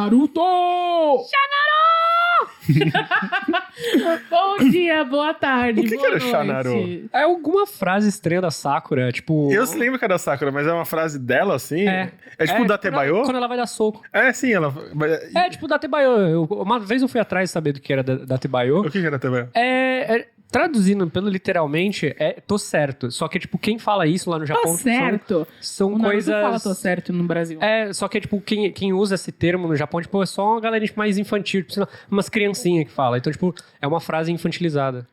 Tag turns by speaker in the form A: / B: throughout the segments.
A: Naruto! Bom dia, boa tarde,
B: O que
A: boa
B: era
A: noite.
B: Shanaru?
C: É alguma frase estranha da Sakura, tipo...
B: Eu lembro que era da Sakura, mas é uma frase dela, assim? É tipo Datebayo?
C: Quando ela vai dar soco.
B: É, sim, ela...
C: É, tipo Datebayo. Uma vez eu fui atrás de saber do que era Datebayo.
B: O que era Datebayo?
C: Traduzindo pelo literalmente, tô certo. Só que, tipo, quem fala isso lá no Japão...
A: Tô certo.
C: São
A: O Naruto
C: coisas...
A: fala tô certo no Brasil.
C: Só que, tipo, quem usa esse termo no Japão, tipo, é só uma galera mais infantil, tipo, sei lá, umas criancinhas que fala. Então, tipo, é uma frase infantilizada.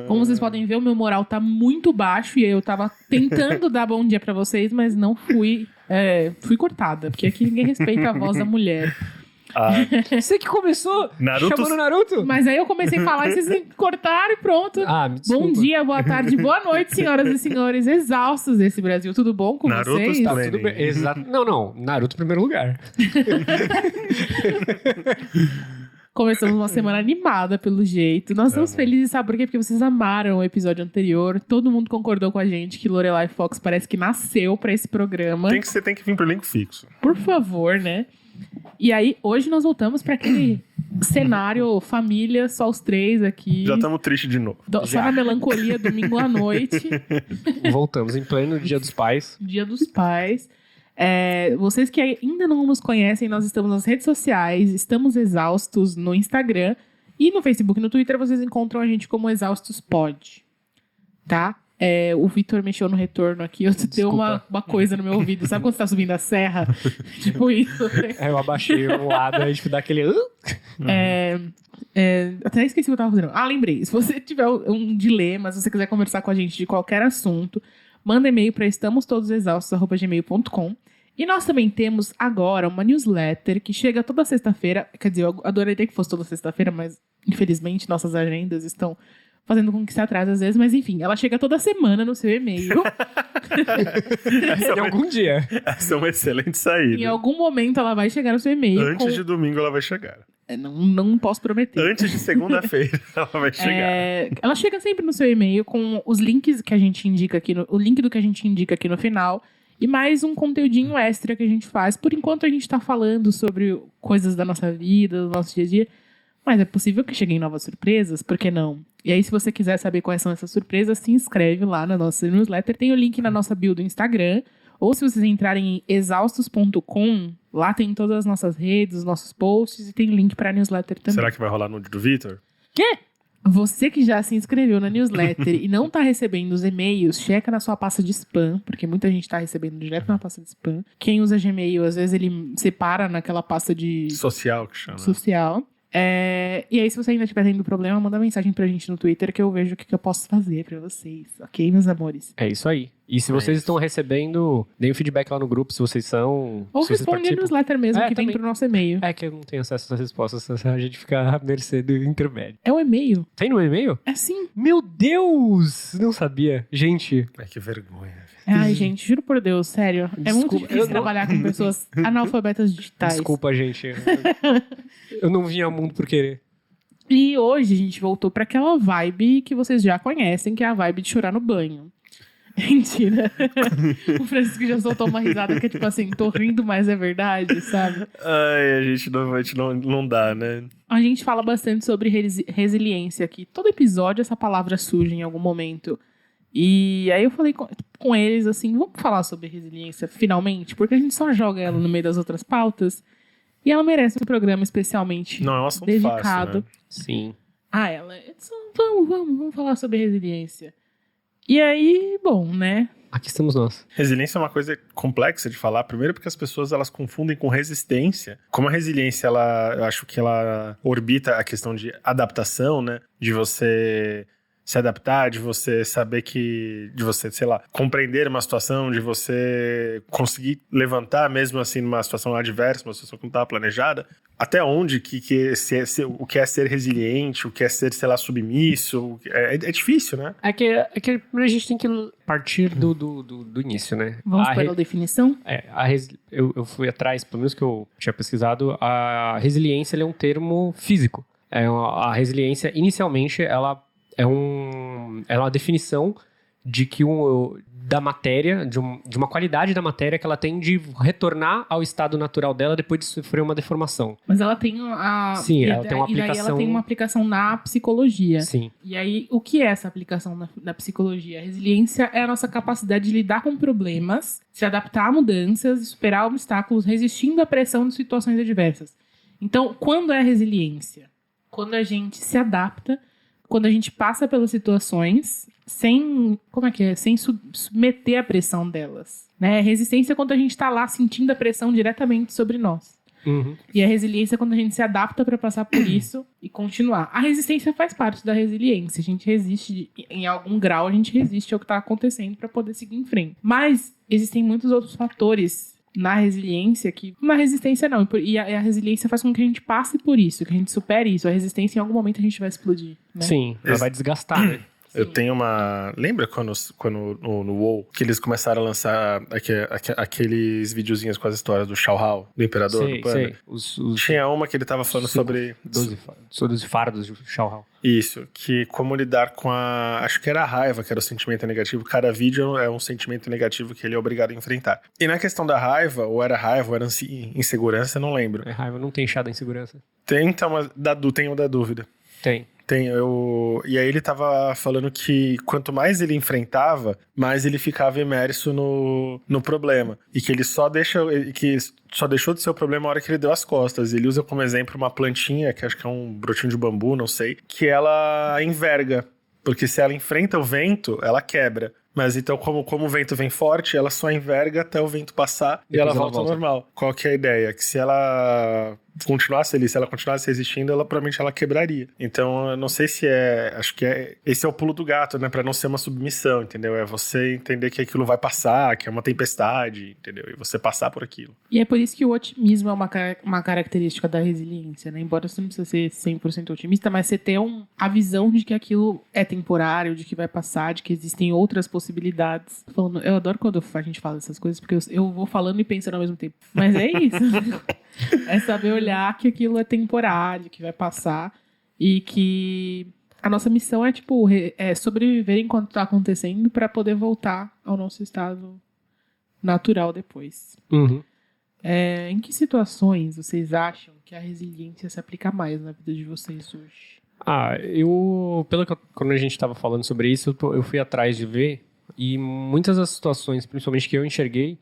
A: Como vocês podem ver, o meu moral tá muito baixo e eu tava tentando dar bom dia pra vocês, mas não fui. Fui cortada, porque aqui ninguém respeita a voz da mulher.
C: Você que começou
B: Naruto...
C: chamando Naruto?
A: Mas aí eu comecei a falar e vocês cortaram e pronto.
C: Me desculpa.
A: Bom dia, boa tarde, boa noite, senhoras e senhores exaustos desse Brasil. Tudo bom com
B: Naruto
A: vocês?
B: está
C: Tudo bem. Exato. Não. Naruto em primeiro lugar.
A: Começamos uma semana animada, pelo jeito. Nós estamos felizes, sabe por quê? Porque vocês amaram o episódio anterior. Todo mundo concordou com a gente que Lorelai Fox parece que nasceu pra esse programa.
B: Você tem que vir pro elenco fixo.
A: Por favor, né? E aí, hoje nós voltamos pra aquele cenário família, só os três aqui.
B: Já estamos tristes de novo.
A: Só na melancolia, domingo à noite.
C: Voltamos em pleno Dia dos Pais.
A: Dia dos Pais. Vocês que ainda não nos conhecem, nós estamos nas redes sociais, estamos exaustos no Instagram e no Facebook e no Twitter vocês encontram a gente como Exaustos Pod, tá? O Vitor mexeu no retorno aqui, deu uma coisa no meu ouvido. Sabe quando você tá subindo a serra? Tipo isso.
C: Eu abaixei o lado, aí tipo, dá aquele...
A: Até esqueci o que eu tava fazendo. Lembrei. Se você tiver um dilema, se você quiser conversar com a gente de qualquer assunto, manda e-mail para estamostodosexaustos@gmail.com. E nós também temos agora uma newsletter que chega toda sexta-feira. Quer dizer, eu adoraria que fosse toda sexta-feira, mas infelizmente nossas agendas estão fazendo com que se atrase às vezes. Mas enfim, ela chega toda semana no seu e-mail.
C: Em algum dia.
B: Essa é uma excelente saída.
A: Em algum momento ela vai chegar no seu e-mail.
B: Antes de domingo ela vai chegar.
A: Não posso prometer.
B: Antes de segunda-feira ela vai chegar.
A: Ela chega sempre no seu e-mail com os links que a gente indica aqui, o link do que a gente indica aqui no final. E mais um conteúdinho extra que a gente faz. Por enquanto a gente tá falando sobre coisas da nossa vida, do nosso dia a dia. Mas é possível que cheguem novas surpresas, por que não? E aí, se você quiser saber quais são essas surpresas, se inscreve lá na nossa newsletter. Tem o link na nossa bio do Instagram. Ou se vocês entrarem em exaustos.com, lá tem todas as nossas redes, os nossos posts e tem link pra newsletter também.
B: Será que vai rolar nude do Vitor?
A: Quê? Você que já se inscreveu na newsletter e não tá recebendo os e-mails, checa na sua pasta de spam, porque muita gente tá recebendo direto na pasta de spam. Quem usa Gmail, às vezes ele separa naquela pasta de...
B: Social, que chama.
A: Social. E aí, se você ainda estiver tendo problema, manda mensagem pra gente no Twitter que eu vejo o que eu posso fazer pra vocês. Ok, meus amores?
C: É isso aí. E se vocês estão recebendo, deem um feedback lá no grupo se vocês são...
A: Ou
C: se vocês
A: responde a
C: participam.
A: newsletter mesmo, que
C: também.
A: vem pro nosso e-mail.
C: É que eu não tenho acesso a essas respostas, a gente fica à mercê do intermédio.
A: É o e-mail.
C: Tem no e-mail?
A: É sim.
C: Meu Deus! Não sabia. Gente...
B: Ai, que vergonha.
A: Ai, gente, juro por Deus, sério. É muito
C: Desculpa,
A: difícil trabalhar com pessoas analfabetas digitais.
C: Desculpa, gente. Eu não vim ao mundo por querer.
A: E hoje a gente voltou pra aquela vibe que vocês já conhecem, que é a vibe de chorar no banho. Mentira. O Francisco já soltou uma risada que é tipo assim, tô rindo, mas é verdade, sabe?
B: Ai, a gente não dá, né?
A: A gente fala bastante sobre resiliência aqui. Todo episódio essa palavra surge em algum momento. E aí eu falei com eles assim, vamos falar sobre resiliência finalmente? Porque a gente só joga ela no meio das outras pautas. E ela merece um programa especialmente
B: Não é um assunto
A: dedicado
B: fácil, né?
C: Sim.
A: a ela. Vamos falar sobre resiliência. E aí, bom, né?
C: Aqui estamos nós.
B: Resiliência é uma coisa complexa de falar. Primeiro porque as pessoas elas confundem com resistência. Como a resiliência, eu acho que ela orbita a questão de adaptação, né? De você se adaptar, de você saber de você, sei lá, compreender uma situação, de você conseguir levantar mesmo assim numa situação adversa, uma situação que não estava planejada. Até onde o que é ser resiliente, o que é ser, sei lá, submisso, é difícil, né?
C: É que a gente tem que partir do início, né?
A: Vamos para a definição?
C: Eu fui atrás, pelo menos que eu tinha pesquisado, a resiliência é um termo físico. A resiliência, inicialmente, ela é uma definição de que da matéria, de uma qualidade da matéria que ela tem de retornar ao estado natural dela depois de sofrer uma deformação.
A: Mas ela tem
C: Sim, ela tem uma
A: E daí ela
C: aplicação...
A: tem uma aplicação na psicologia.
C: Sim.
A: E aí, o que é essa aplicação na psicologia? A resiliência é a nossa capacidade de lidar com problemas, se adaptar a mudanças, superar obstáculos, resistindo à pressão de situações adversas. Então, quando é resiliência? Quando a gente se adapta, quando a gente passa pelas situações sem submeter a pressão delas, né? Resistência é quando a gente está lá sentindo a pressão diretamente sobre nós.
C: Uhum.
A: E a resiliência é quando a gente se adapta para passar por isso e continuar. A resistência faz parte da resiliência. A gente resiste, em algum grau, a gente resiste ao que está acontecendo para poder seguir em frente. Mas existem muitos outros fatores na resiliência que... Na resistência não. E a resiliência faz com que a gente passe por isso, que a gente supere isso. A resistência, em algum momento, a gente vai explodir. Né?
C: Sim, ela vai desgastar, né?
B: Eu tenho uma... Lembra quando no WoW, que eles começaram a lançar aqueles videozinhos com as histórias do Shao Hao, do Imperador do Panda?
C: Sei.
B: Tinha uma que ele tava falando sobre...
C: 12 fardos de Shao Hao.
B: Isso, que como lidar com a... Acho que era a raiva, que era o sentimento negativo. Cada vídeo é um sentimento negativo que ele é obrigado a enfrentar. E na questão da raiva, ou era insegurança, eu não lembro.
C: É raiva, não tem chá da insegurança.
B: Tem, então, tem o da dúvida.
C: Tem.
B: E aí ele tava falando que quanto mais ele enfrentava, mais ele ficava imerso no problema. E que ele só deixou de ser o problema na hora que ele deu as costas. Ele usa como exemplo uma plantinha, que acho que é um brotinho de bambu, não sei, que ela enverga. Porque se ela enfrenta o vento, ela quebra. Mas então, como o vento vem forte, ela só enverga até o vento passar e ela volta ao normal. Qual que é a ideia? Que se ela continuasse ali, se ela continuasse resistindo, provavelmente ela quebraria. Então, eu não sei se acho que esse é o pulo do gato, né? Pra não ser uma submissão, entendeu? É você entender que aquilo vai passar, que é uma tempestade, entendeu? E você passar por aquilo.
A: E é por isso que o otimismo é uma característica da resiliência, né? Embora você não precisa ser 100% otimista, mas você ter a visão de que aquilo é temporário, de que vai passar, de que existem outras possibilidades. Eu adoro quando a gente fala essas coisas, porque eu vou falando e pensando ao mesmo tempo. Mas é isso. É saber olhar que aquilo é temporário, que vai passar e que a nossa missão é sobreviver enquanto está acontecendo para poder voltar ao nosso estado natural depois.
C: Uhum.
A: Em que situações vocês acham que a resiliência se aplica mais na vida de vocês hoje?
C: Quando a gente estava falando sobre isso, eu fui atrás de ver, e muitas das situações, principalmente que eu enxerguei,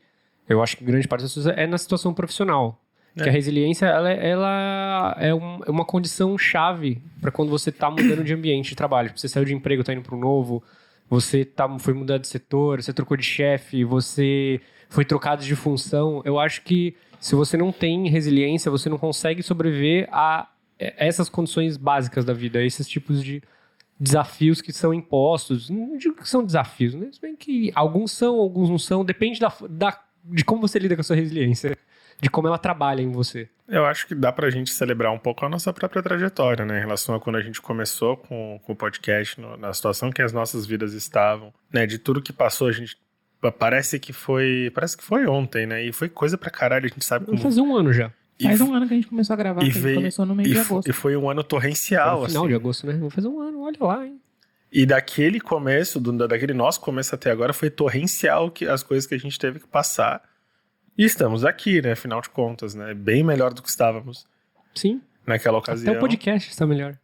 C: eu acho que grande parte das pessoas é na situação profissional. Que a resiliência, ela é uma condição chave para quando você está mudando de ambiente de trabalho. Você saiu de emprego, está indo para um novo, você foi mudar de setor, você trocou de chefe, você foi trocado de função. Eu acho que se você não tem resiliência, você não consegue sobreviver a essas condições básicas da vida, a esses tipos de desafios que são impostos. Não digo que são desafios, né? Se bem que alguns são, alguns não são. Depende de como você lida com a sua resiliência. De como ela trabalha em você.
B: Eu acho que dá pra gente celebrar um pouco a nossa própria trajetória, né? Em relação a quando a gente começou com o podcast, na situação que as nossas vidas estavam, né? De tudo que passou, a gente... Parece que foi ontem, né? E foi coisa pra caralho, a gente sabe como...
C: Vai fazer um ano já.
A: Faz um ano que a gente começou a gravar, a gente começou no mês de agosto.
B: E foi um ano torrencial,
C: no final de agosto, né? Vai fazer um ano, olha lá, hein?
B: E daquele começo, daquele nosso começo até agora, foi torrencial as coisas que a gente teve que passar. E estamos aqui, né? Afinal de contas, né? Bem melhor do que estávamos.
C: Sim.
B: Naquela ocasião.
C: Até o podcast está melhor.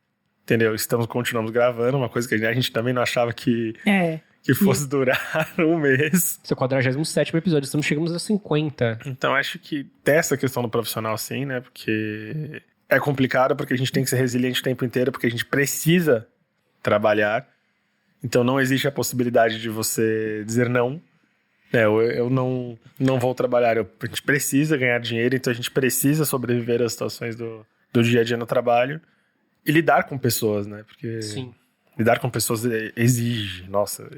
B: Entendeu? Continuamos gravando, uma coisa que a gente também não achava que fosse durar um mês.
C: Esse é o 47º episódio, chegamos a 50.
B: Então acho que tem essa questão do profissional sim, né? Porque é complicado, porque a gente tem que ser resiliente o tempo inteiro, porque a gente precisa trabalhar. Então não existe a possibilidade de você dizer não. Eu não vou trabalhar, a gente precisa ganhar dinheiro, então a gente precisa sobreviver às situações do dia a dia no trabalho e lidar com pessoas, né? Porque
C: sim.
B: Lidar com pessoas exige, nossa.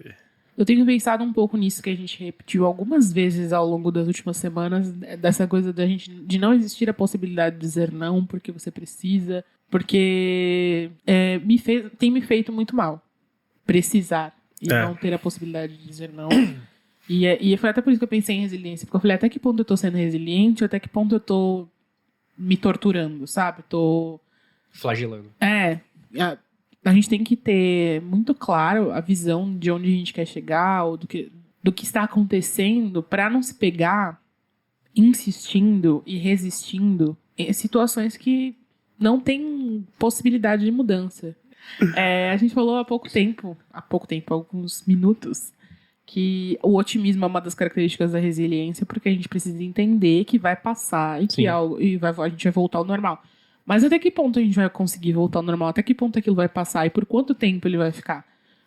A: Eu tenho pensado um pouco nisso que a gente repetiu algumas vezes ao longo das últimas semanas, dessa coisa de não existir a possibilidade de dizer não porque você precisa, porque tem me feito muito mal precisar e não ter a possibilidade de dizer não. E foi até por isso que eu pensei em resiliência. Porque eu falei, até que ponto eu tô sendo resiliente, até que ponto eu tô me torturando, sabe?
C: Flagelando.
A: a gente tem que ter muito claro a visão de onde a gente quer chegar, ou do que está acontecendo, para não se pegar insistindo e resistindo em situações que não tem possibilidade de mudança. A gente falou há pouco tempo, alguns minutos, que o otimismo é uma das características da resiliência, porque a gente precisa entender que vai passar e que a gente vai voltar ao normal. Mas até que ponto a gente vai conseguir voltar ao normal? Até que ponto aquilo vai passar? E por quanto tempo ele vai ficar?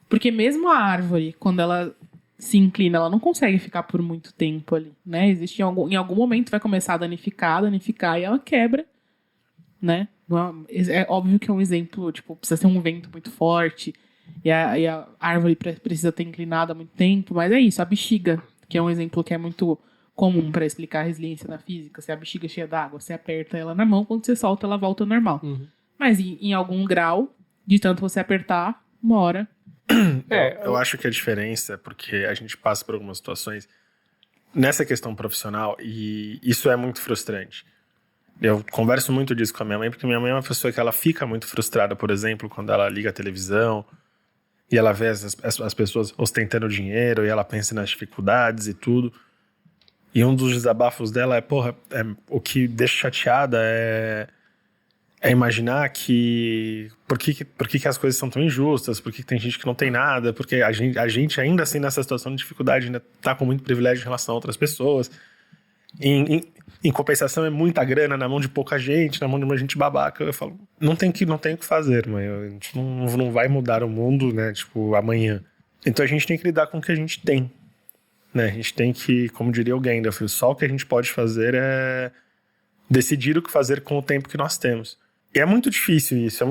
A: Porque mesmo a árvore, quando ela se inclina, ela não consegue ficar por muito tempo ali, né? Em algum momento vai começar a danificar e ela quebra, né? É óbvio que é um exemplo, tipo, precisa ser um vento muito forte e a árvore precisa ter inclinado há muito tempo, mas é isso, a bexiga, que é um exemplo que é muito comum para explicar a resiliência na física. Se a bexiga é cheia d'água, você aperta ela na mão, quando você solta, ela volta ao normal. Mas em algum grau, de tanto você apertar, uma hora...
B: Eu acho que a diferença é porque a gente passa por algumas situações nessa questão profissional e isso é muito frustrante. Eu converso muito disso com a minha mãe, porque minha mãe é uma pessoa que ela fica muito frustrada, por exemplo, quando ela liga a televisão e ela vê as pessoas ostentando dinheiro e ela pensa nas dificuldades e tudo. E um dos desabafos dela o que deixa chateada é imaginar que por que as coisas são tão injustas, por que tem gente que não tem nada, porque a gente ainda assim nessa situação de dificuldade ainda tá com muito privilégio em relação a outras pessoas. Em compensação é muita grana na mão de pouca gente, na mão de uma gente babaca. Eu falo, não tem o que fazer, mãe. A gente não vai mudar o mundo, né, tipo, amanhã. Então a gente tem que lidar com o que a gente tem, né? A gente tem que, como diria o Gandalf, só o que a gente pode fazer é decidir o que fazer com o tempo que nós temos. E é muito difícil isso,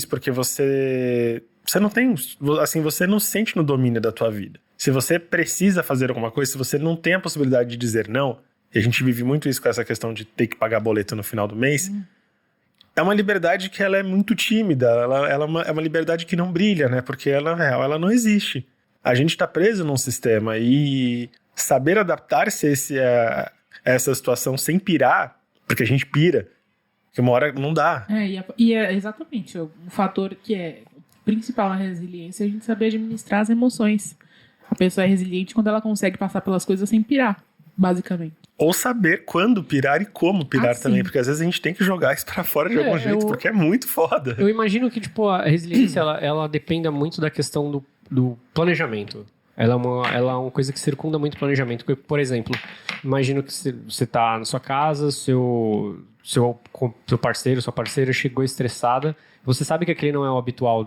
B: porque você não tem, assim, você não se sente no domínio da tua vida. Se você precisa fazer alguma coisa, se você não tem a possibilidade de dizer não, e a gente vive muito isso com essa questão de ter que pagar boleto no final do mês, é uma liberdade que ela é muito tímida, ela é uma liberdade que não brilha, né? Porque ela, na real, ela não existe. A gente tá preso num sistema e saber adaptar-se a essa situação sem pirar, porque a gente pira, que uma hora não dá.
A: E é exatamente o fator que é principal na resiliência, é a gente saber administrar as emoções. A pessoa é resiliente quando ela consegue passar pelas coisas sem pirar, basicamente.
B: Ou saber quando pirar e como pirar também, porque às vezes a gente tem que jogar isso pra fora de algum jeito, porque é muito foda.
C: Eu imagino que, tipo, a resiliência, ela dependa muito da questão do planejamento. Ela é uma coisa que circunda muito o planejamento. Por exemplo, imagino que você tá na sua casa, seu parceiro, sua parceira chegou estressada, você sabe que aquele não é o habitual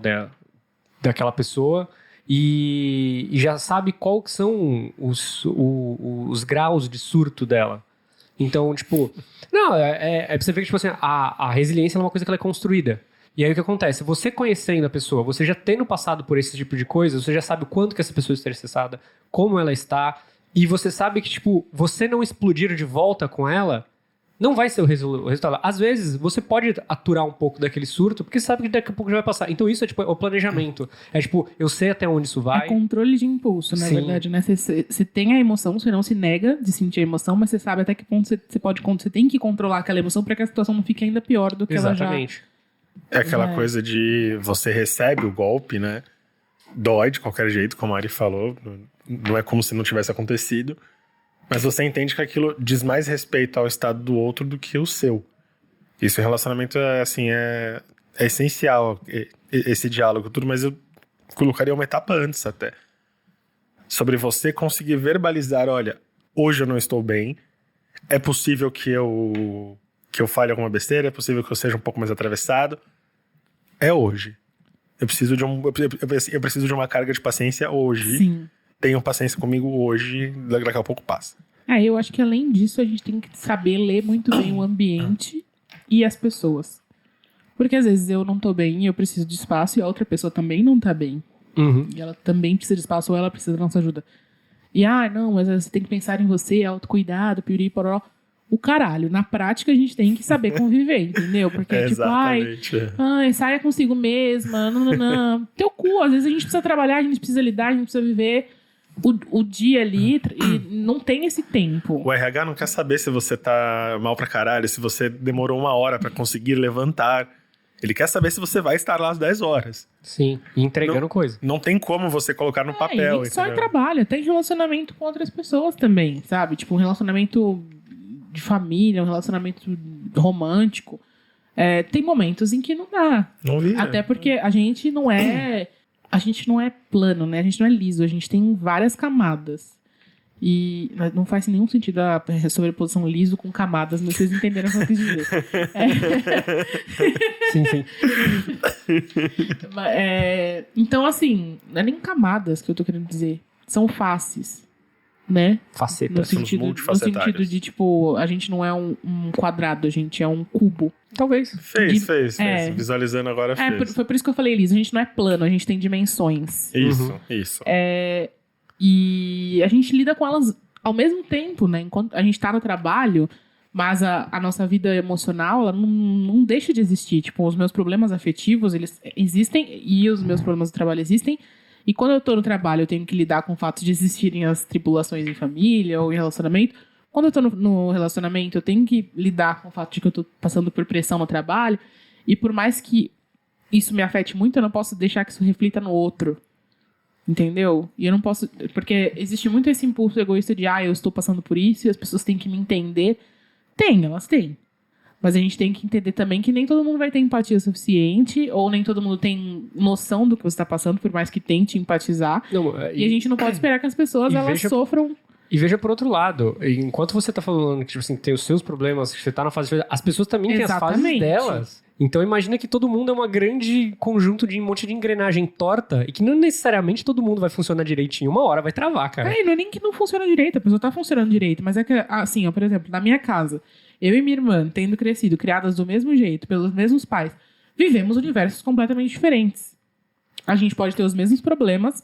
C: daquela pessoa e já sabe qual que são os graus de surto dela. Então, tipo... Não, pra você ver que, tipo assim, a resiliência é uma coisa que ela é construída. E aí o que acontece? Você conhecendo a pessoa, você já tendo passado por esse tipo de coisa, você já sabe o quanto que essa pessoa está estressada, como ela está, e você sabe que, tipo, você não explodir de volta com ela não vai ser o resultado. Às vezes, você pode aturar um pouco daquele surto, porque sabe que daqui a pouco já vai passar. Então, isso é, tipo, o planejamento. É, tipo, eu sei até onde isso vai.
A: É controle de impulso, na verdade, né? Você tem a emoção, você não se nega de sentir a emoção, mas você sabe até que ponto você tem que controlar aquela emoção para que a situação não fique ainda pior do que
C: Exatamente.
B: É aquela coisa de você recebe o golpe, né? Dói de qualquer jeito, como a Ari falou. Não é como se não tivesse acontecido. Mas você entende que aquilo diz mais respeito ao estado do outro do que o seu. Isso em relacionamento é essencial, esse diálogo, tudo, mas eu colocaria uma etapa antes até. Sobre você conseguir verbalizar, olha, hoje eu não estou bem, é possível que eu fale alguma besteira, é possível que eu seja um pouco mais atravessado. É hoje. Eu preciso de uma carga de paciência hoje.
A: Sim.
B: Tenham paciência comigo hoje, daqui a pouco passa.
A: Eu acho que além disso, a gente tem que saber ler muito bem o ambiente e as pessoas. Porque às vezes eu não tô bem e eu preciso de espaço e a outra pessoa também não tá bem.
C: Uhum.
A: E ela também precisa de espaço ou ela precisa da nossa ajuda. E, não, mas você tem que pensar em você, autocuidado, piriri, pororó. O caralho, na prática a gente tem que saber conviver, entendeu? Porque saia consigo mesma, não. Teu cu, às vezes a gente precisa trabalhar, a gente precisa lidar, a gente precisa viver o dia ali e não tem esse tempo.
B: O RH não quer saber se você tá mal pra caralho, se você demorou 1 hora pra conseguir levantar. Ele quer saber se você vai estar lá às 10 horas.
C: Sim, e entregando coisa.
B: Não tem como você colocar no papel.
A: E nem só em trabalho, até em relacionamento com outras pessoas também, sabe? Tipo, um relacionamento de família, um relacionamento romântico. Tem momentos em que não dá.
B: Não vi.
A: Até porque a gente não é plano, né? A gente não é liso, a gente tem várias camadas. E não faz nenhum sentido a sobreposição liso com camadas, mas vocês entenderam o que eu quis dizer.
C: Sim, sim.
A: Então, assim, não é nem camadas que eu tô querendo dizer. São faces, né?
C: Facetas.
A: No sentido de, tipo, a gente não é um quadrado, a gente é um cubo.
C: Talvez.
B: Fez. Visualizando agora, fez.
A: Foi por isso que eu falei, liso. A gente não é plano, a gente tem dimensões.
B: Isso.
A: E a gente lida com elas ao mesmo tempo, né? Enquanto a gente tá no trabalho, mas a nossa vida emocional, ela não deixa de existir. Tipo, os meus problemas afetivos, eles existem e os meus problemas do trabalho existem. E quando eu tô no trabalho, eu tenho que lidar com o fato de existirem as tribulações em família ou em relacionamento. Quando eu tô no relacionamento, eu tenho que lidar com o fato de que eu tô passando por pressão no trabalho. E por mais que isso me afete muito, eu não posso deixar que isso reflita no outro. Entendeu? E eu não posso... Porque existe muito esse impulso egoísta de eu estou passando por isso e as pessoas têm que me entender. Elas têm. Mas a gente tem que entender também que nem todo mundo vai ter empatia suficiente ou nem todo mundo tem noção do que você está passando, por mais que tente empatizar. E a gente não pode esperar que as pessoas sofram...
C: E veja por outro lado, enquanto você tá falando que, tipo assim, tem os seus problemas, que você tá na fase... As pessoas também têm as fases delas. Então imagina que todo mundo é uma grande conjunto de um monte de engrenagem torta e que não necessariamente todo mundo vai funcionar direitinho. Uma hora vai travar, cara.
A: Não é nem que não funciona direito, a pessoa tá funcionando direito, mas é que, assim, por exemplo, na minha casa, eu e minha irmã, tendo crescido, criadas do mesmo jeito, pelos mesmos pais, vivemos universos completamente diferentes. A gente pode ter os mesmos problemas,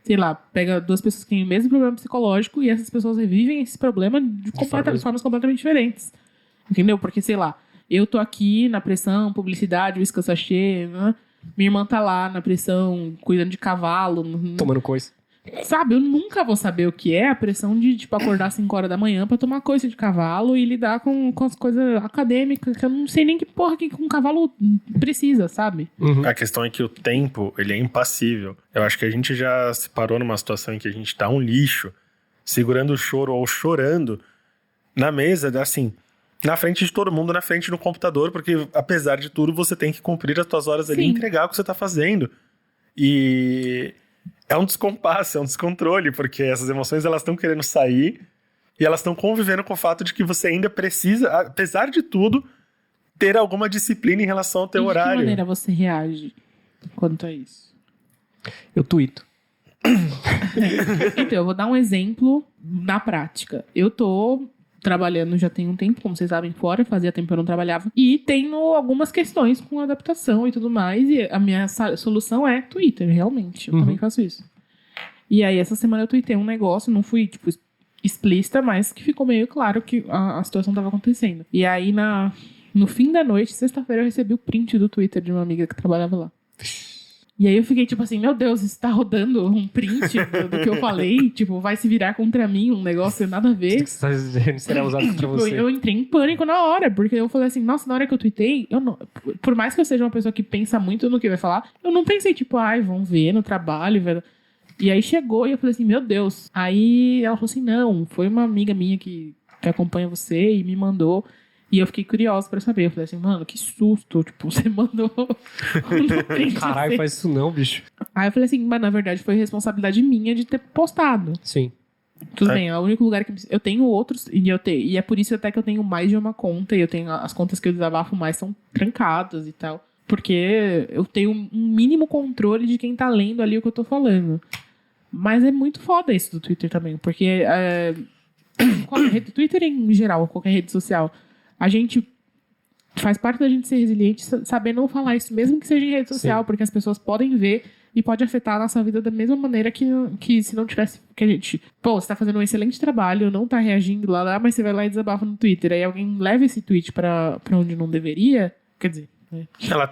A: sei lá, pega duas pessoas que têm o mesmo problema psicológico e essas pessoas revivem esse problema de formas completamente diferentes. Entendeu? Porque, sei lá, eu tô aqui na pressão, publicidade, uísque sachê, né? Minha irmã tá lá na pressão, cuidando de cavalo.
C: Tomando coisa.
A: Sabe, eu nunca vou saber o que é a pressão de, tipo, acordar às 5 horas da manhã pra tomar coisa de cavalo e lidar com as coisas acadêmicas, que eu não sei nem que porra que um cavalo precisa, sabe?
B: A questão é que o tempo, ele é impassível. Eu acho que a gente já se parou numa situação em que a gente tá um lixo, segurando o choro ou chorando na mesa, assim... Na frente de todo mundo, na frente do computador, porque apesar de tudo, você tem que cumprir as suas horas ali e entregar o que você tá fazendo. E é um descompasso, é um descontrole, porque essas emoções, elas estão querendo sair e elas estão convivendo com o fato de que você ainda precisa, apesar de tudo, ter alguma disciplina em relação ao teu horário. De que
A: maneira você reage quanto a isso?
C: Eu tuito.
A: Então, eu vou dar um exemplo na prática. Eu tô trabalhando já tem um tempo, como vocês sabem, fora. Fazia tempo que eu não trabalhava. E tenho algumas questões com adaptação e tudo mais. E a minha solução é Twitter, realmente. Eu também faço isso. E aí, essa semana eu tuitei um negócio. Não fui, tipo, explícita, mas que ficou meio claro que a situação tava acontecendo. E aí, no fim da noite, sexta-feira, eu recebi o print do Twitter de uma amiga que trabalhava lá. E aí eu fiquei tipo assim, meu Deus, isso tá rodando um print do que eu falei, tipo, vai se virar contra mim, um negócio nada a ver.
C: Será usado contra você.
A: Eu entrei em pânico na hora, porque eu falei assim, nossa, na hora que eu tuitei, por mais que eu seja uma pessoa que pensa muito no que vai falar, eu não pensei tipo, vão ver no trabalho, velho. E aí chegou e eu falei assim, meu Deus. Aí ela falou assim, não, foi uma amiga minha que acompanha você e me mandou. E eu fiquei curiosa pra saber. Eu falei assim, mano, que susto. Tipo, você mandou
C: Caralho, faz isso não, bicho.
A: Aí eu falei assim, mas na verdade foi responsabilidade minha de ter postado.
C: Sim.
A: Tudo bem, é o único lugar que eu tenho outros. E é por isso até que eu tenho mais de uma conta. E eu tenho as contas que eu desabafo mais são trancadas e tal. Porque eu tenho um mínimo controle de quem tá lendo ali o que eu tô falando. Mas é muito foda isso do Twitter também. Porque qualquer rede, Twitter em geral, qualquer rede social, a gente faz parte da gente ser resiliente, saber não falar isso, mesmo que seja em rede social, porque as pessoas podem ver e pode afetar a nossa vida da mesma maneira que se não tivesse... Que a gente... Pô, você tá fazendo um excelente trabalho, não tá reagindo lá, mas você vai lá e desabafa no Twitter. Aí alguém leva esse tweet pra onde não deveria, quer dizer...
B: Ela,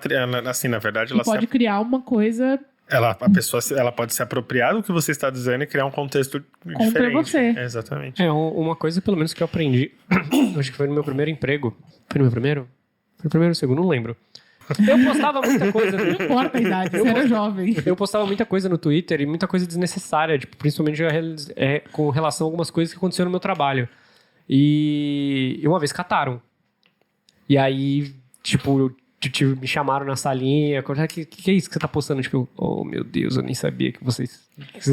B: assim, na verdade... ela
A: pode criar uma coisa...
B: A pessoa ela pode se apropriar do que você está dizendo e criar um contexto diferente.
A: Contra você.
B: Exatamente.
C: Uma coisa, pelo menos, que eu aprendi, acho que foi no meu primeiro emprego. Foi no meu primeiro? Foi no primeiro ou segundo? Não lembro. Eu postava muita coisa.
A: Não importa a idade, você era jovem.
C: Eu postava muita coisa no Twitter e muita coisa desnecessária, tipo, principalmente com relação a algumas coisas que aconteceram no meu trabalho. E uma vez cataram. E aí, tipo, me chamaram na salinha. Que é isso que você tá postando? Tipo, oh meu Deus, eu nem sabia que vocês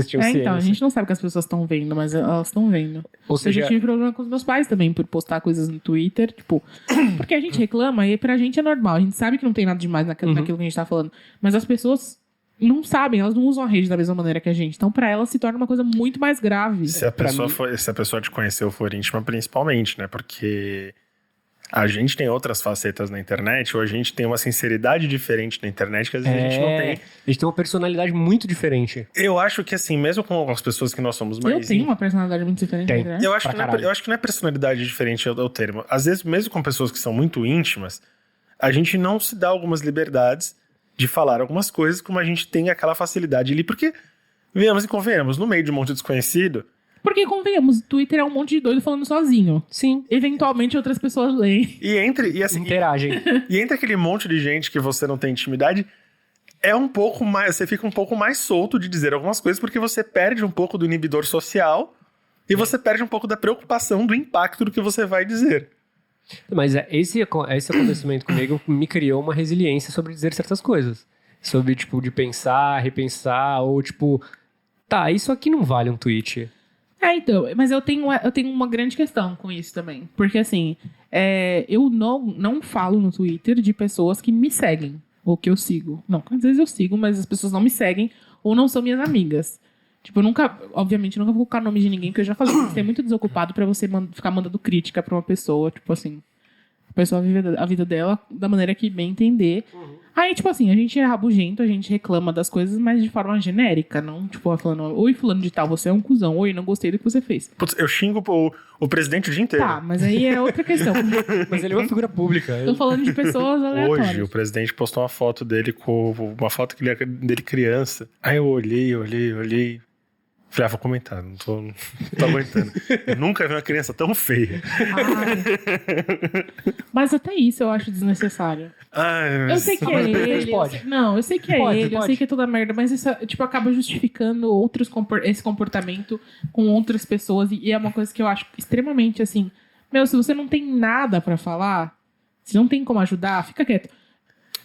C: tinham ciência.
A: Então, a gente não sabe o que as pessoas estão vendo, mas elas estão vendo.
C: Ou seja,
A: eu já tive problema com os meus pais também, por postar coisas no Twitter, tipo... Porque a gente reclama e pra gente é normal. A gente sabe que não tem nada demais naquilo que a gente tá falando. Mas as pessoas não sabem, elas não usam a rede da mesma maneira que a gente. Então, pra elas, se torna uma coisa muito mais grave.
B: Se a pessoa te conheceu for íntima, principalmente, né? Porque... A gente tem outras facetas na internet, ou a gente tem uma sinceridade diferente na internet que às vezes a gente não tem.
C: A gente tem uma personalidade muito diferente.
B: Eu acho que assim, mesmo com as pessoas que nós somos mais...
A: Eu tenho uma personalidade muito diferente na internet.
B: Eu acho que não é personalidade diferente é o termo. Às vezes, mesmo com pessoas que são muito íntimas, a gente não se dá algumas liberdades de falar algumas coisas como a gente tem aquela facilidade ali. Porque, venhamos e convenhamos, no meio de um monte de desconhecido...
A: Porque, convenhamos, o Twitter é um monte de doido falando sozinho.
C: Sim.
A: Eventualmente outras pessoas leem.
C: Interagem.
B: E entre aquele monte de gente que você não tem intimidade, é um pouco mais... Você fica um pouco mais solto de dizer algumas coisas, porque você perde um pouco do inibidor social e você perde um pouco da preocupação do impacto do que você vai dizer.
C: Mas esse acontecimento comigo me criou uma resiliência sobre dizer certas coisas. Sobre, tipo, de pensar, repensar, ou tipo... Tá, isso aqui não vale um tweet.
A: Então, mas eu tenho uma grande questão com isso também. Porque, assim, eu não falo no Twitter de pessoas que me seguem, ou que eu sigo. Não, às vezes eu sigo, mas as pessoas não me seguem, ou não são minhas amigas. Tipo, obviamente, eu nunca vou colocar o nome de ninguém, porque eu já falei, você é muito desocupado pra você ficar mandando crítica pra uma pessoa, tipo assim... A pessoa vive a vida dela da maneira que bem entender. Aí, tipo assim, a gente é rabugento, a gente reclama das coisas, mas de forma genérica, não, tipo, falando, oi, fulano de tal, você é um cuzão, oi, não gostei do que você fez.
B: Putz, eu xingo o presidente o dia inteiro.
A: Tá, mas aí é outra questão.
C: Mas ele é uma figura pública.
A: Tô falando de pessoas aleatórias.
B: Hoje, o presidente postou uma foto dele com uma foto dele criança. Aí eu olhei. Falei, vou comentar, não tô aguentando. Eu nunca vi uma criança tão feia.
A: Mas até isso eu acho desnecessário. Eu sei que é ele. Eu sei que é ele, eu sei que é toda merda, mas isso tipo, acaba justificando esse comportamento com outras pessoas. E é uma coisa que eu acho extremamente assim. Se você não tem nada pra falar, se não tem como ajudar, fica quieto.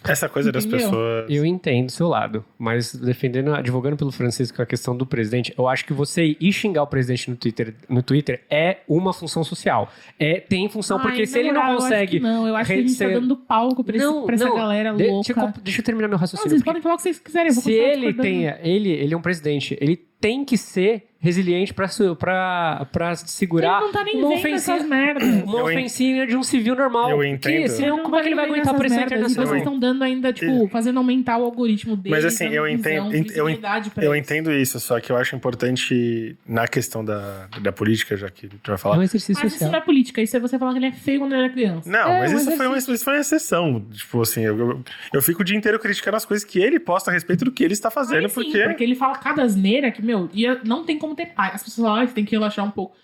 B: Essa coisa das pessoas...
C: Eu entendo o seu lado, mas advogando pelo Francisco a questão do presidente, eu acho que você ir xingar o presidente no Twitter é uma função social. Tem função, porque se ele não consegue...
A: Eu acho que a gente tá dando palco pra essa galera louca.
C: Deixa eu terminar meu raciocínio.
A: Vocês podem falar o que vocês quiserem.
C: Se ele é um presidente, ele tem que ser resiliente pra segurar
A: ele não tá nem vendo essas merdas.
C: Uma ofensinha de um civil normal.
B: Eu entendo.
C: Porque senão, como é que ele vai aguentar a pressão internacional?
A: Vocês estão dando ainda, tipo, fazendo aumentar o algoritmo dele.
B: Mas assim, eu entendo isso, só que eu acho importante na questão da política, já que a gente vai falar.
C: É um exercício
A: social. Isso não é política, isso é você falar que ele é feio quando ele era criança.
B: Não, mas isso foi uma exceção. Tipo assim, eu fico o dia inteiro criticando as coisas que ele posta a respeito do que ele está fazendo, porque
A: ele fala cada asneira que, não tem como ter paz. As pessoas falam, você tem que relaxar um pouco.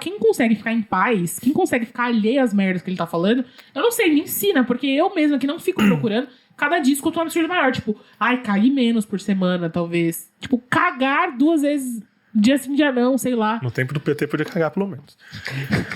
A: Quem consegue ficar em paz, quem consegue ficar alheio às merdas que ele tá falando, eu não sei, me ensina, porque eu mesma que não fico procurando, cada dia escuto um absurdo maior. Tipo, cair menos por semana, talvez. Tipo, cagar 2 vezes, dia sim, dia não, sei lá.
B: No tempo do PT podia cagar, pelo menos.